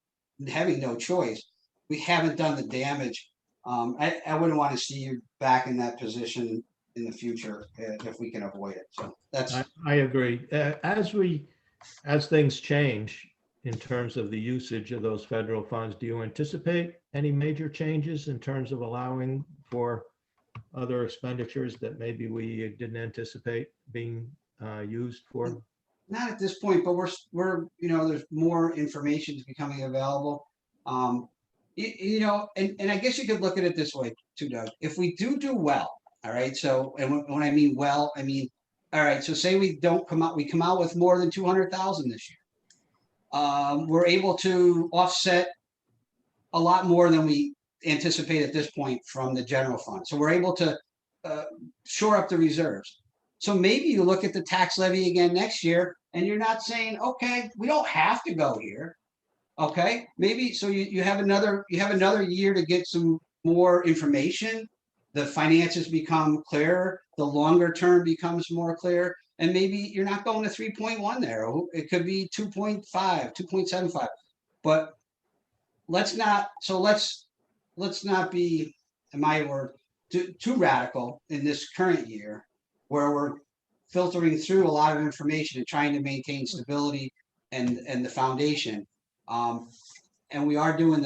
having no choice. We haven't done the damage. I wouldn't want to see you back in that position in the future if we can avoid it. So I agree. As things change in terms of the usage of those federal funds, do you anticipate any major changes in terms of allowing for other expenditures that maybe we didn't anticipate being used for? Not at this point, but we're there's more information becoming available. And I guess you could look at it this way too, Doug. If we do well, all right. So, and when I mean well, I mean, all right. So say we come out with more than 200,000 this year. We're able to offset a lot more than we anticipate at this point from the general fund. So we're able to shore up the reserves. So maybe you look at the tax levy again next year, and you're not saying, okay, we don't have to go here. Okay, maybe so you have another year to get some more information. The finances become clearer. The longer term becomes more clear. And maybe you're not going to 3.1 there. It could be 2.5, 2.75. But let's not be, in my word, too radical in this current year, where we're filtering through a lot of information and trying to maintain stability and the foundation. And we are doing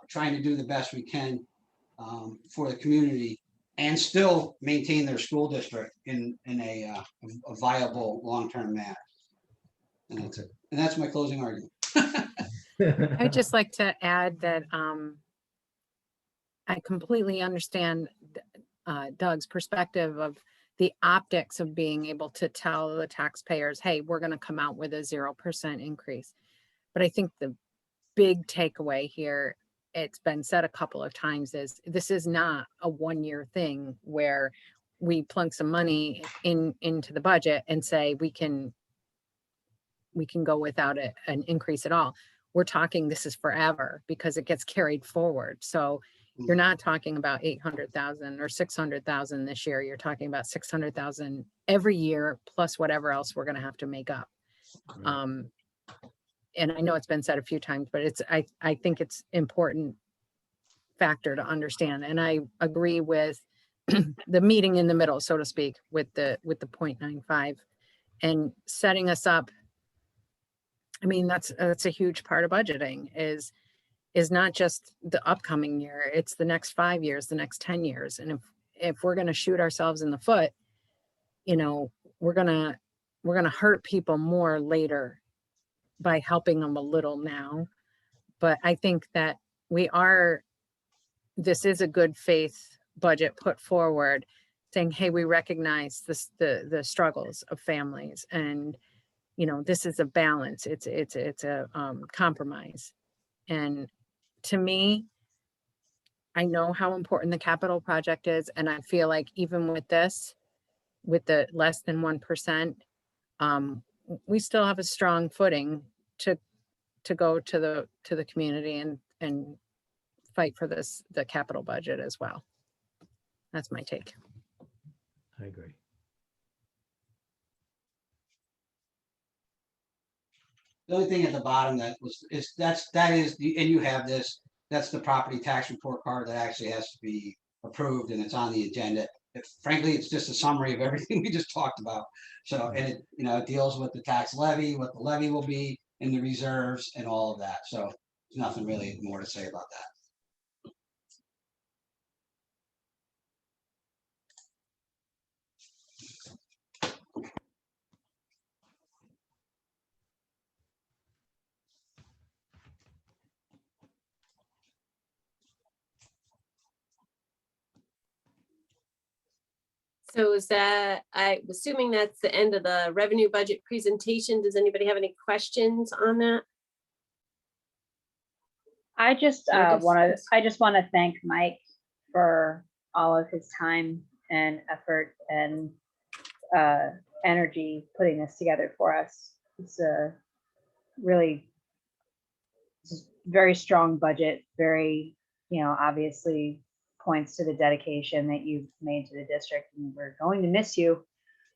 trying to do the best we can for the community, and still maintain their school district in a viable long-term manner. And that's my closing argument. I'd just like to add that I completely understand Doug's perspective of the optics of being able to tell the taxpayers, hey, we're going to come out with a 0% increase. But I think the big takeaway here, it's been said a couple of times, is this is not a one-year thing where we plunk some money into the budget and say we can go without an increase at all. we're talking, this is forever because it gets carried forward. So you're not talking about 800,000 or 600,000 this year. You're talking about 600,000 every year, plus whatever else we're going to have to make up. And I know it's been said a few times, but I think it's important factor to understand. And I agree with the meeting in the middle, so to speak, with the 0.95 and setting us up. I mean, that's a huge part of budgeting is not just the upcoming year, it's the next 5 years, the next 10 years. And if we're going to shoot ourselves in the foot, you know, we're going to hurt people more later by helping them a little now. But I think that this is a good faith budget put forward saying, hey, we recognize the struggles of families, and you know, this is a balance. It's a compromise. And to me, I know how important the capital project is. And I feel like even with this, with the less than 1%, we still have a strong footing to go to the community and fight for the capital budget as well. That's my take. I agree. The only thing at the bottom that is, and you have this, that's the property tax report card that actually has to be approved and it's on the agenda. Frankly, it's just a summary of everything we just talked about. So, and it, you know, it deals with the tax levy, what the levy will be and the reserves and all of that. So there's nothing really more to say about that. So is that, I'm assuming that's the end of the revenue budget presentation. Does anybody have any questions on that? I just Or want to thank Mike for all of his time and effort and energy putting this together for us. It's a really very strong budget, very, you know, obviously points to the dedication that you've made to the district, and we're going to miss you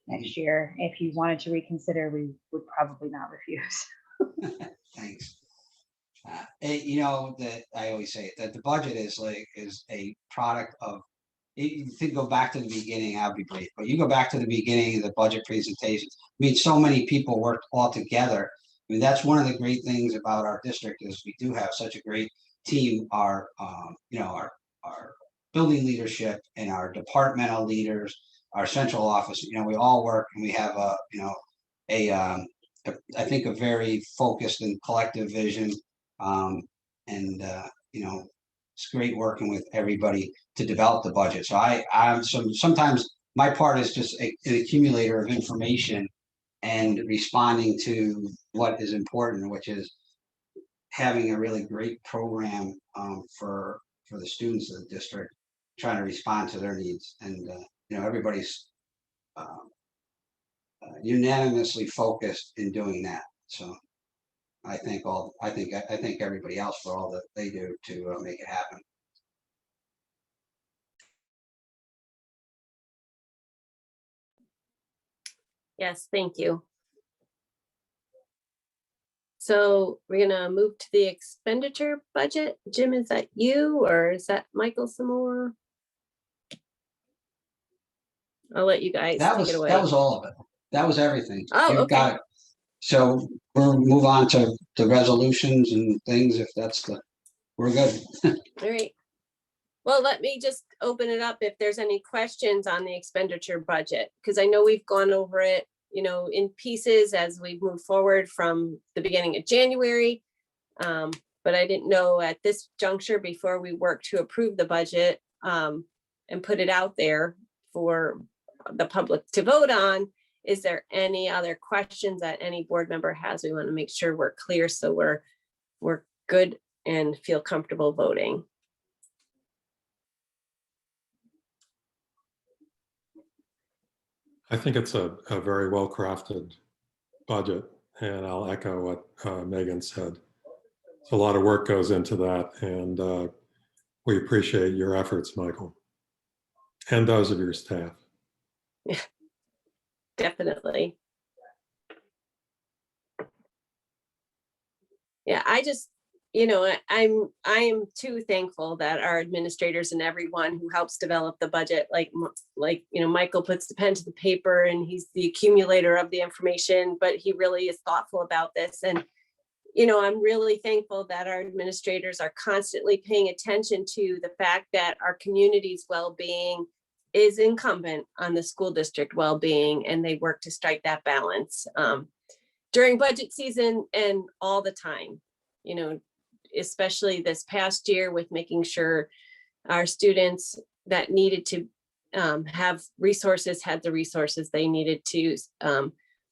next year. If you wanted to reconsider, we would probably not refuse. Thanks. You know, that I always say that the budget is a product of, you think, go back to the beginning, I'll be brief, but you go back to the beginning of the budget presentations. I mean, so many people worked all together. I mean, that's one of the great things about our district is we do have such a great team. Our, you know, our building leadership and our departmental leaders, our central office, you know, we all work and we have a, you know, I think a very focused and collective vision. You know, it's great working with everybody to develop the budget. So sometimes my part is just an accumulator of information and responding to what is important, which is having a really great program for the students of the district, trying to respond to their needs. And you know, everybody's unanimously focused in doing that. So I thank everybody else for all that they do to make it happen. Yes, thank you. So we're gonna move to the expenditure budget. Jim, is that you or is that Michael some more? I'll let you guys take it away. That was all of it. That was everything. Oh, You've okay. got it. So we'll move on to the resolutions and things if we're good. All right. Well, let me just open it up if there's any questions on the expenditure budget, because I know we've gone over it, you know, in pieces as we move forward from the beginning of January. But I didn't know at this juncture before we work to approve the budget and put it out there for the public to vote on. Is there any other questions that any board member has? We want to make sure we're clear so we're good and feel comfortable voting. I think it's a very well-crafted budget, and I'll echo what Megan said. A lot of work goes into that, and we appreciate your efforts, Michael, and those of your staff. Definitely. Yeah, I just, I am too thankful that our administrators and everyone who helps develop the budget, like, Michael puts the pen to the paper and he's the accumulator of the information, but he really is thoughtful about this. And, I'm really thankful that our administrators are constantly paying attention to the fact that our community's well-being is incumbent on the school district well-being, and they work to strike that balance during budget season and all the time, especially this past year with making sure our students that needed to have resources had the resources they needed to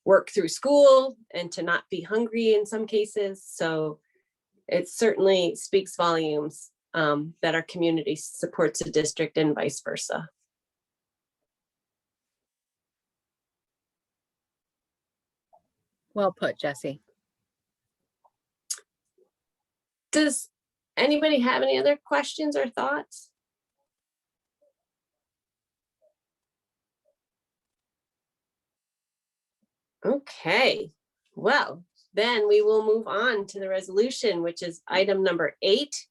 work through school and to not be hungry in some cases. So it certainly speaks volumes that our community supports the district and vice versa. Well put, Jesse. Does anybody have any other questions or thoughts? Okay, well, then we will move on to the resolution, which is item number 8.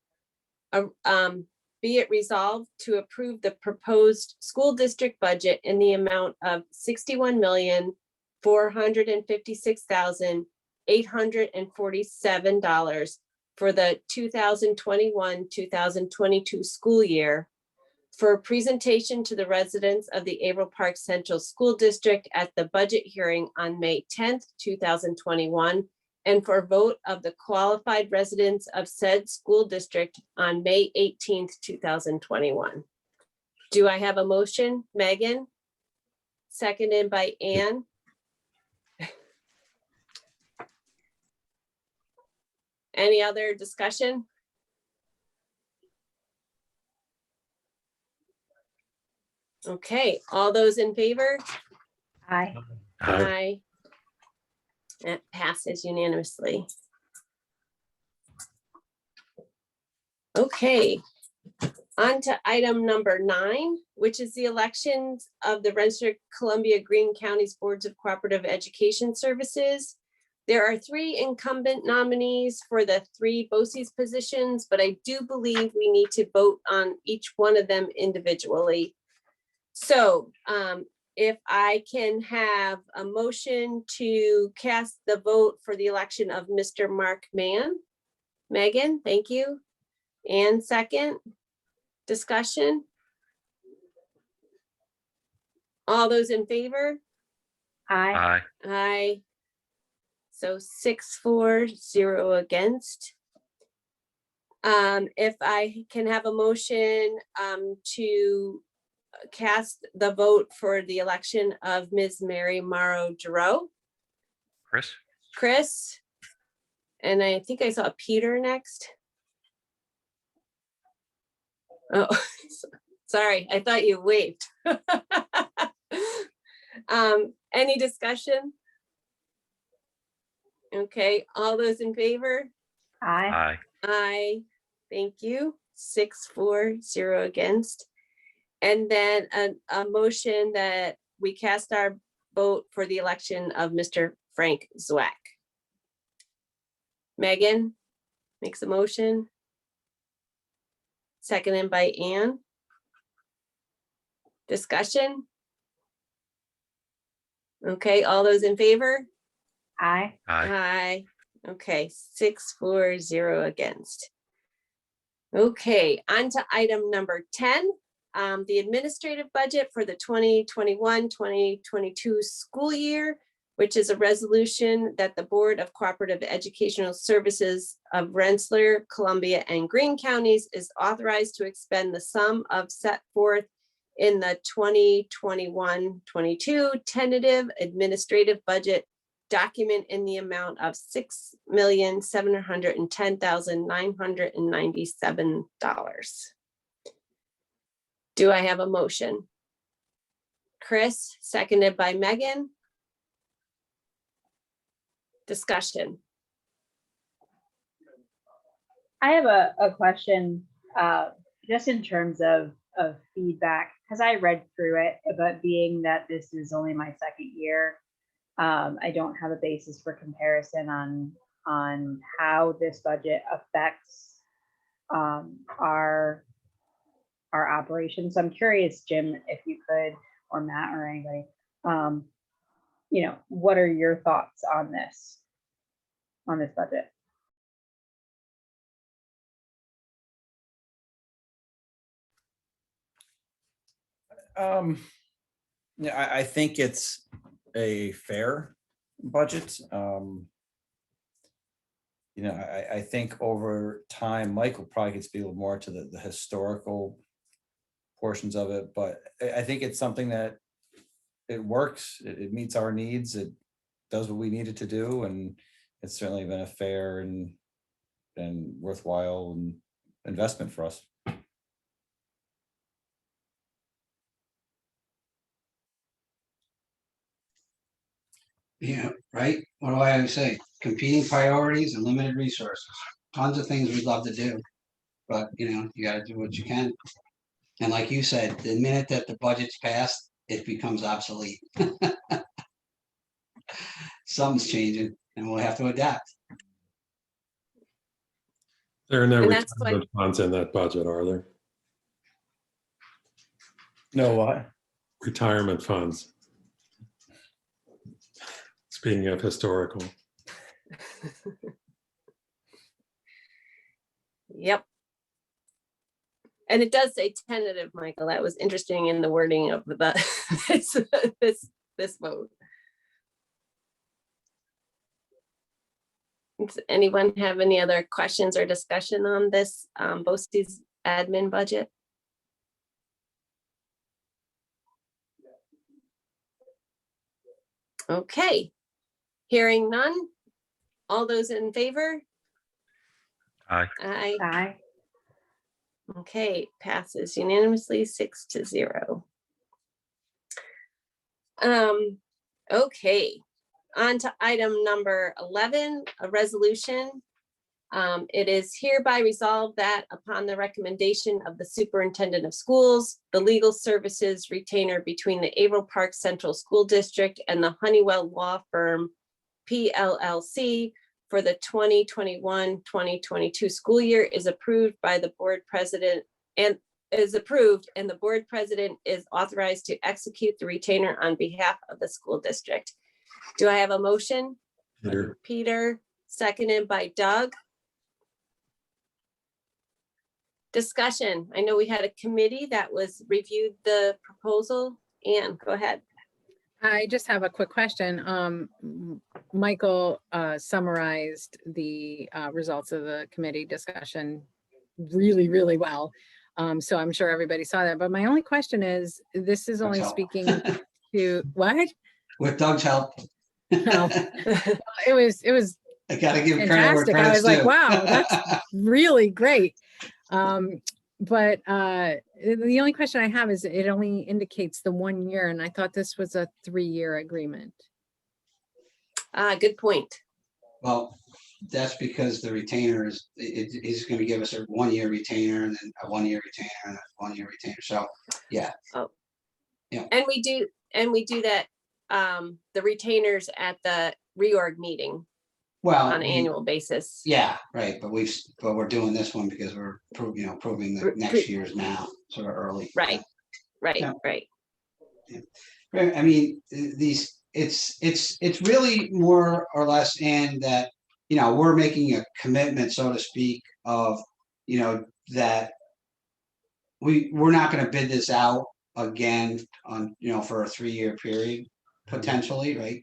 Be it resolved to approve the proposed school district budget in the amount of $61,456,847 for the 2021-2022 school year, for presentation to the residents of the Averill Park Central School District at the budget hearing on May 10th, 2021, and for vote of the qualified residents of said school district on May 18th, 2021. Do I have a motion? Megan? Seconded by Ann. Any other discussion? Okay, all those in favor? Aye. Aye. That passes unanimously. Okay, on to item number 9, which is the elections of the Rensselaer, Columbia, Greene Counties Boards of Cooperative Education Services. There are 3 incumbent nominees for the 3 BOCES positions, but I do believe we need to vote on each one of them individually. So if I can have a motion to cast the vote for the election of Mr. Mark Mann. Megan, thank you. And second, discussion. All those in favor? Aye. Aye. So 6-4-0 against. If I can have a motion to cast the vote for the election of Ms. Mary Morrow Giroux. Chris. And I think I saw Peter next. Oh, sorry, I thought you waved. Any discussion? Okay, all those in favor? Aye. Aye, thank you. 6-4-0 against. And then a motion that we cast our vote for the election of Mr. Frank Zwack. Megan makes a motion. Seconded by Ann. Discussion? Okay, all those in favor? Aye. Aye. Okay, 6-4-0 against. Okay, on to item number 10. The administrative budget for the 2021-2022 school year, which is a resolution that the Board of Cooperative Educational Services of Rensselaer, Columbia, and Greene Counties is authorized to expend the sum of set forth in the 2021-22 tentative administrative budget document in the amount of $6,710,997. Do I have a motion? Chris, seconded by Megan. Discussion. I have a question, just in terms of feedback, because I read through it, but being that this is only my second year, I don't have a basis for comparison on how this budget affects our operations. So I'm curious, Jim, if you could, or Matt or anybody, what are your thoughts on this budget? Yeah, I think it's a fair budget. I think over time, Michael probably could speak a little more to the historical portions of it, but I think it's something that it works, it meets our needs, it does what we need it to do, and it's certainly been a fair and worthwhile investment for us. Yeah, right. What do I always say? Competing priorities and limited resources. Tons of things we'd love to do, but you got to do what you can. And like you said, the minute that the budget's passed, it becomes obsolete. Something's changing, and we'll have to adapt. There are no And that's retirement funds in that budget, are there? No, what? Retirement funds. Speaking of historical. Yep. And it does say tentative, Michael. That was interesting in the wording of this vote. Does anyone have any other questions or discussion on this BOCES admin budget? Okay, hearing none. All those in favor? Aye. Aye. Aye. Okay, passes unanimously 6-0. Okay, on to item number 11, a resolution. It is hereby resolved that upon the recommendation of the superintendent of schools, the legal services retainer between the Averill Park Central School District and the Honeywell Law Firm PLLC for the 2021-2022 school year is approved by the board president and the board president is authorized to execute the retainer on behalf of the school district. Do I have a motion? Peter. Peter, seconded by Doug. Discussion. I know we had a committee that reviewed the proposal. Anne, go ahead. I just have a quick question. Michael summarized the results of the committee discussion really, really well. So I'm sure everybody saw that. But my only question is, this is only Doug's help. speaking to what? With Doug's help. No. It was I gotta give credit where fantastic. I credit's was like, due. wow, that's really great. But the only question I have is it only indicates the 1 year, and I thought this was a 3-year agreement. Good point. Well, that's because the retainer is going to give us a 1 year retainer and then a 1 year retainer and a 1 year retainer. So, yeah. Oh, yeah. And we do that, the retainers at the reorg meeting Well, on an annual basis. Yeah, right. But we're doing this one because we're proving the next year's now, sort of early. Right, right, Yeah. right. Yeah. I mean, it's really more or less in that, we're making a commitment, so to speak, of, that we're not going to bid this out again on, for a 3-year period, potentially, right?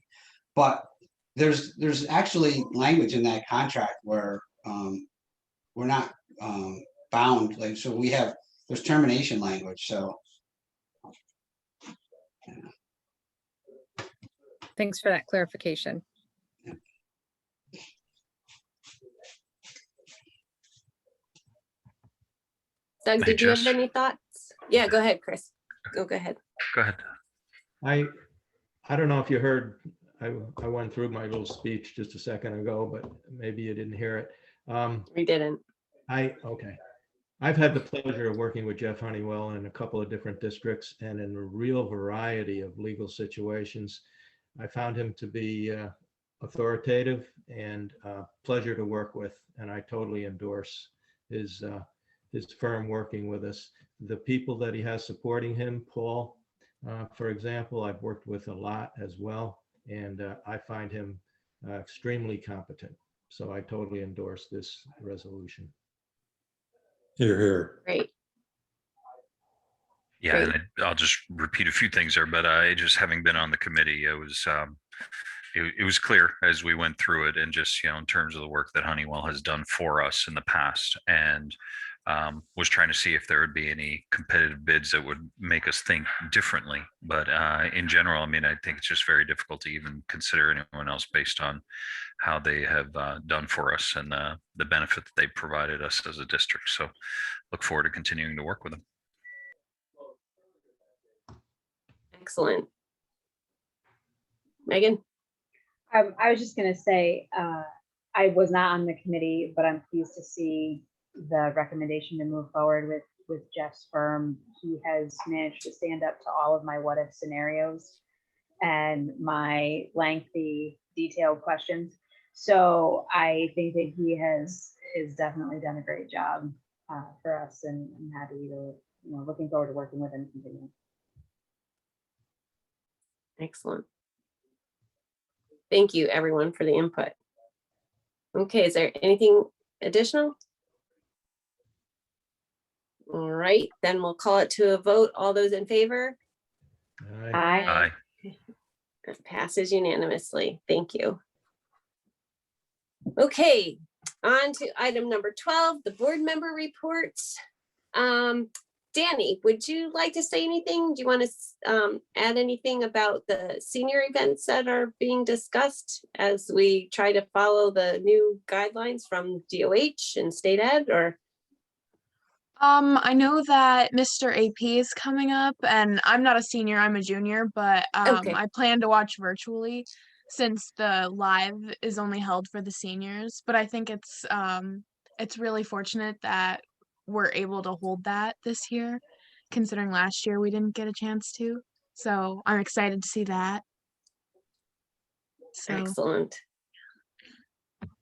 But there's actually language in that contract where we're not bound, like, so there's termination language, so. Thanks for that clarification. Doug, Hey, did you have Jess. any thoughts? Yeah, go ahead, Chris. Go ahead. Go ahead. I don't know if you heard, I went through my little speech just a second ago, but maybe you didn't hear it. We didn't. Okay. I've had the pleasure of working with Jeff Honeywell in a couple of different districts and in a real variety of legal situations. I found him to be authoritative and a pleasure to work with, and I totally endorse his firm working with us. The people that he has supporting him, Paul, for example, I've worked with a lot as well, and I find him extremely competent. So I totally endorse this resolution. Here, here. Great. Yeah, and I'll just repeat a few things there, but just having been on the committee, it was clear as we went through it, and just, in terms of the work that Honeywell has done for us in the past, and was trying to see if there would be any competitive bids that would make us think differently. But in general, I mean, I think it's just very difficult to even consider anyone else based on how they have done for us and the benefit that they provided us as a district. So look forward to continuing to work with them. Excellent. Megan? I was just going to say, I was not on the committee, but I'm pleased to see the recommendation to move forward with Jeff's firm. He has managed to stand up to all of my what if scenarios and my lengthy, detailed questions. So I think that he has definitely done a great job for us, and I'm happy to, looking forward to working with him continuing. Excellent. Thank you, everyone, for the input. Okay, is there anything additional? All right, then we'll call it to a vote. All those in favor? Aye. Aye. It passes unanimously. Thank you. Okay, on to item number 12, the board member reports. Danny, would you like to say anything? Do you want to add anything about the senior events that are being discussed as we try to follow the new guidelines from DOH and state ed, or? I know that Mr. AP is coming up, and I'm not a senior, I'm a junior, but Okay. I plan to watch virtually since the live is only held for the seniors. But I think it's really fortunate that we're able to hold that this year, considering last year we didn't get a chance to. So I'm excited to see that. So Excellent.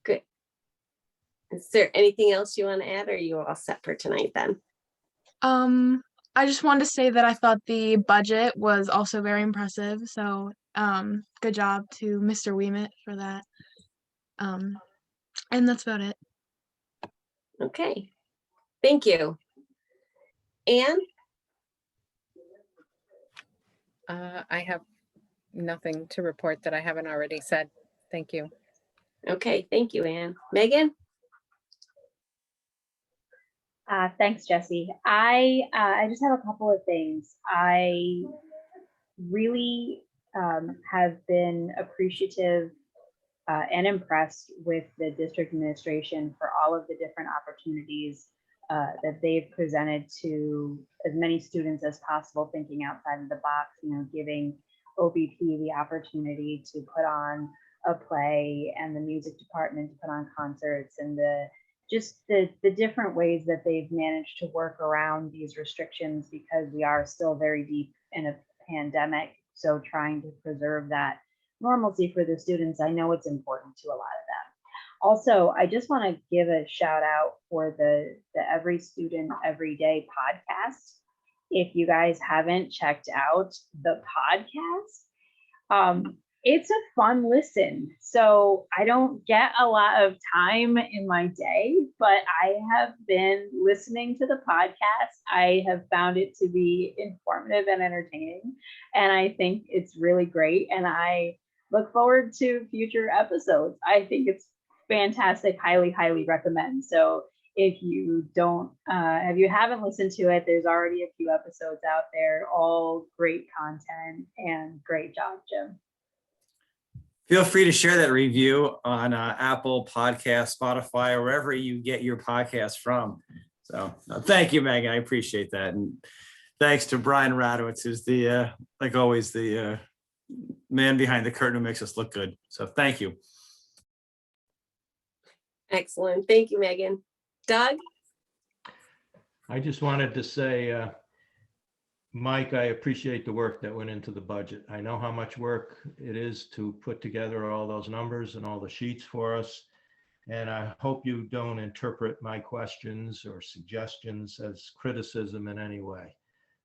Good. Is there anything else you want to add, or are you all set for tonight then? I just wanted to say that I thought the budget was also very impressive. So good job to Mr. Weemet for that. And that's about it. Okay, thank you. Anne? I have nothing to report that I haven't already said. Thank you. Okay, thank you, Anne. Megan? Thanks, Jesse. I just have a couple of things. I really have been appreciative and impressed with the district administration for all of the different opportunities that they've presented to as many students as possible, thinking outside of the box, giving OBP the opportunity to put on a play and the music department to put on concerts, and the different ways that they've managed to work around these restrictions, because we are still very deep in a pandemic. So trying to preserve that normalcy for the students, I know it's important to a lot of them. Also, I just want to give a shout out for the Every Student Every Day podcast. If you guys haven't checked out the podcast, it's a fun listen. So I don't get a lot of time in my day, but I have been listening to the podcast. I have found it to be informative and entertaining, and I think it's really great. And I look forward to future episodes. I think it's fantastic. Highly, highly recommend. So if you haven't listened to it, there's already a few episodes out there, all great content, and great job, Jim. Feel free to share that review on Apple Podcast, Spotify, or wherever you get your podcast from. So thank you, Megan. I appreciate that. And thanks to Brian Radowitz, who's the, like always, the man behind the curtain who makes us look good. So thank you. Excellent. Thank you, Megan. Doug? I just wanted to say, Mike, I appreciate the work that went into the budget. I know how much work it is to put together all those numbers and all the sheets for us. And I hope you don't interpret my questions or suggestions as criticism in any way.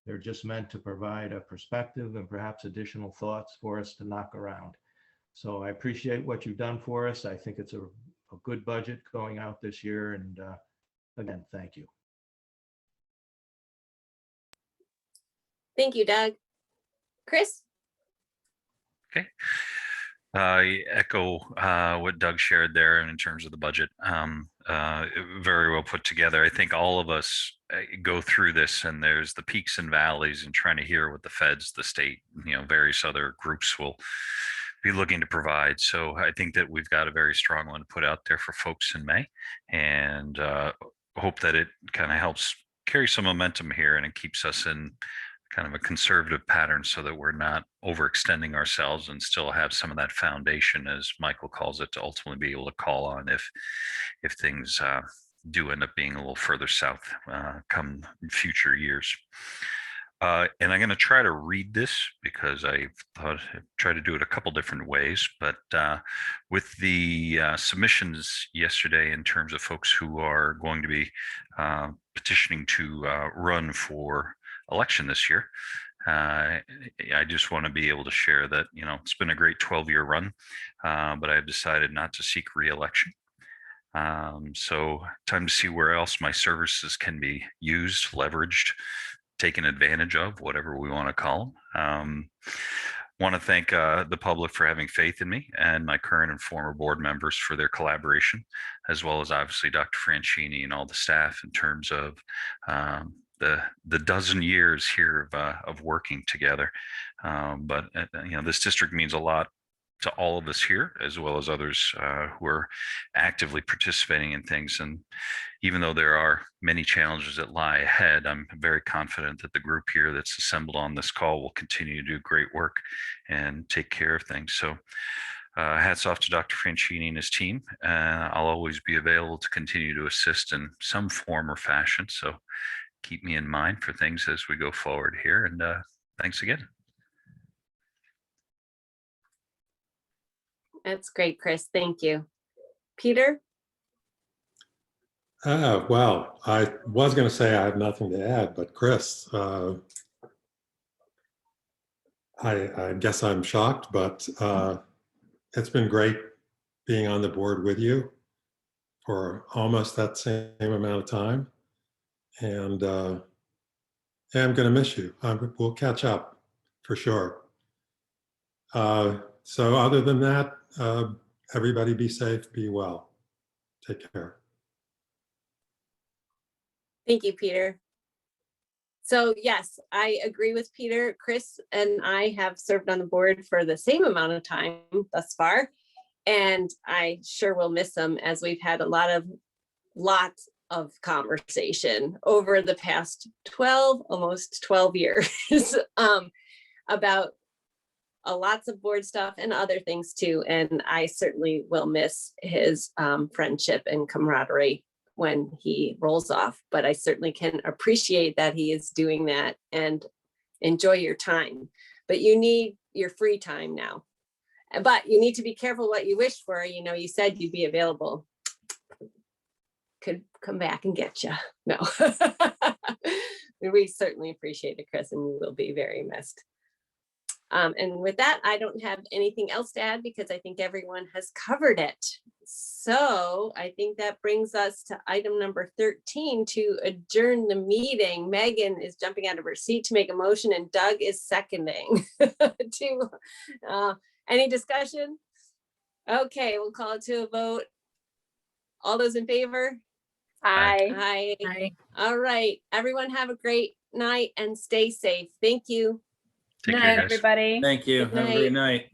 They're just meant to provide a perspective and perhaps additional thoughts for us to knock around. So I appreciate what you've done for us. I think it's a good budget going out this year. And again, thank you. Thank you, Doug. Chris? Okay. I echo what Doug shared there in terms of the budget. Very well put together. I think all of us go through this, and there's the peaks and valleys, and trying to hear what the feds, the state, various other groups will be looking to provide. So I think that we've got a very strong one to put out there for folks in May, and hope that it kind of helps carry some momentum here, and it keeps us in kind of a conservative pattern so that we're not overextending ourselves and still have some of that foundation, as Michael calls it, to ultimately be able to call on if things do end up being a little further south come future years. And I'm going to try to read this because I thought I'd try to do it a couple different ways. But with the submissions yesterday in terms of folks who are going to be petitioning to run for election this year, I just want to be able to share that, it's been a great 12-year run, but I've decided not to seek re-election. So time to see where else my services can be used, leveraged, taken advantage of, whatever we want to call them. Want to thank the public for having faith in me, and my current and former board members for their collaboration, as well as obviously Dr. Franchini and all the staff in terms of the dozen years here of working together. But this district means a lot to all of us here, as well as others who are actively participating in things. And even though there are many challenges that lie ahead, I'm very confident that the group here that's assembled on this call will continue to do great work and take care of things. So hats off to Dr. Franchini and his team. I'll always be available to continue to assist in some form or fashion. So keep me in mind for things as we go forward here. And thanks again. That's great, Chris. Thank you. Peter? Well, I was going to say I have nothing to add, but Chris, I guess I'm shocked, but it's been great being on the board with you for almost that same amount of time. And I'm going to miss you. We'll catch up for sure. So other than that, everybody be safe, be well. Take care. Thank you, Peter. So yes, I agree with Peter. Chris and I have served on the board for the same amount of time thus far, and I sure will miss them, as we've had lots of conversation over the past almost 12 years about lots of board stuff and other things too. And I certainly will miss his friendship and camaraderie when he rolls off, but I certainly can appreciate that he is doing that, and enjoy your time. But you need your free time now, but you need to be careful what you wish for. You said you'd be available. Could come back and get you. No, we certainly appreciate it, Chris, and you will be very missed. And with that, I don't have anything else to add because I think everyone has covered it. So I think that brings us to item number 13, to adjourn the meeting. Megan is jumping out of her seat to make a motion, and Doug is seconding. Any discussion? Okay, we'll call it to a vote. All those in favor? Aye. Aye. All right, everyone have a great night and stay safe. Thank you. Take Good care, night, guys. everybody. Thank you. Good Have a great night. night.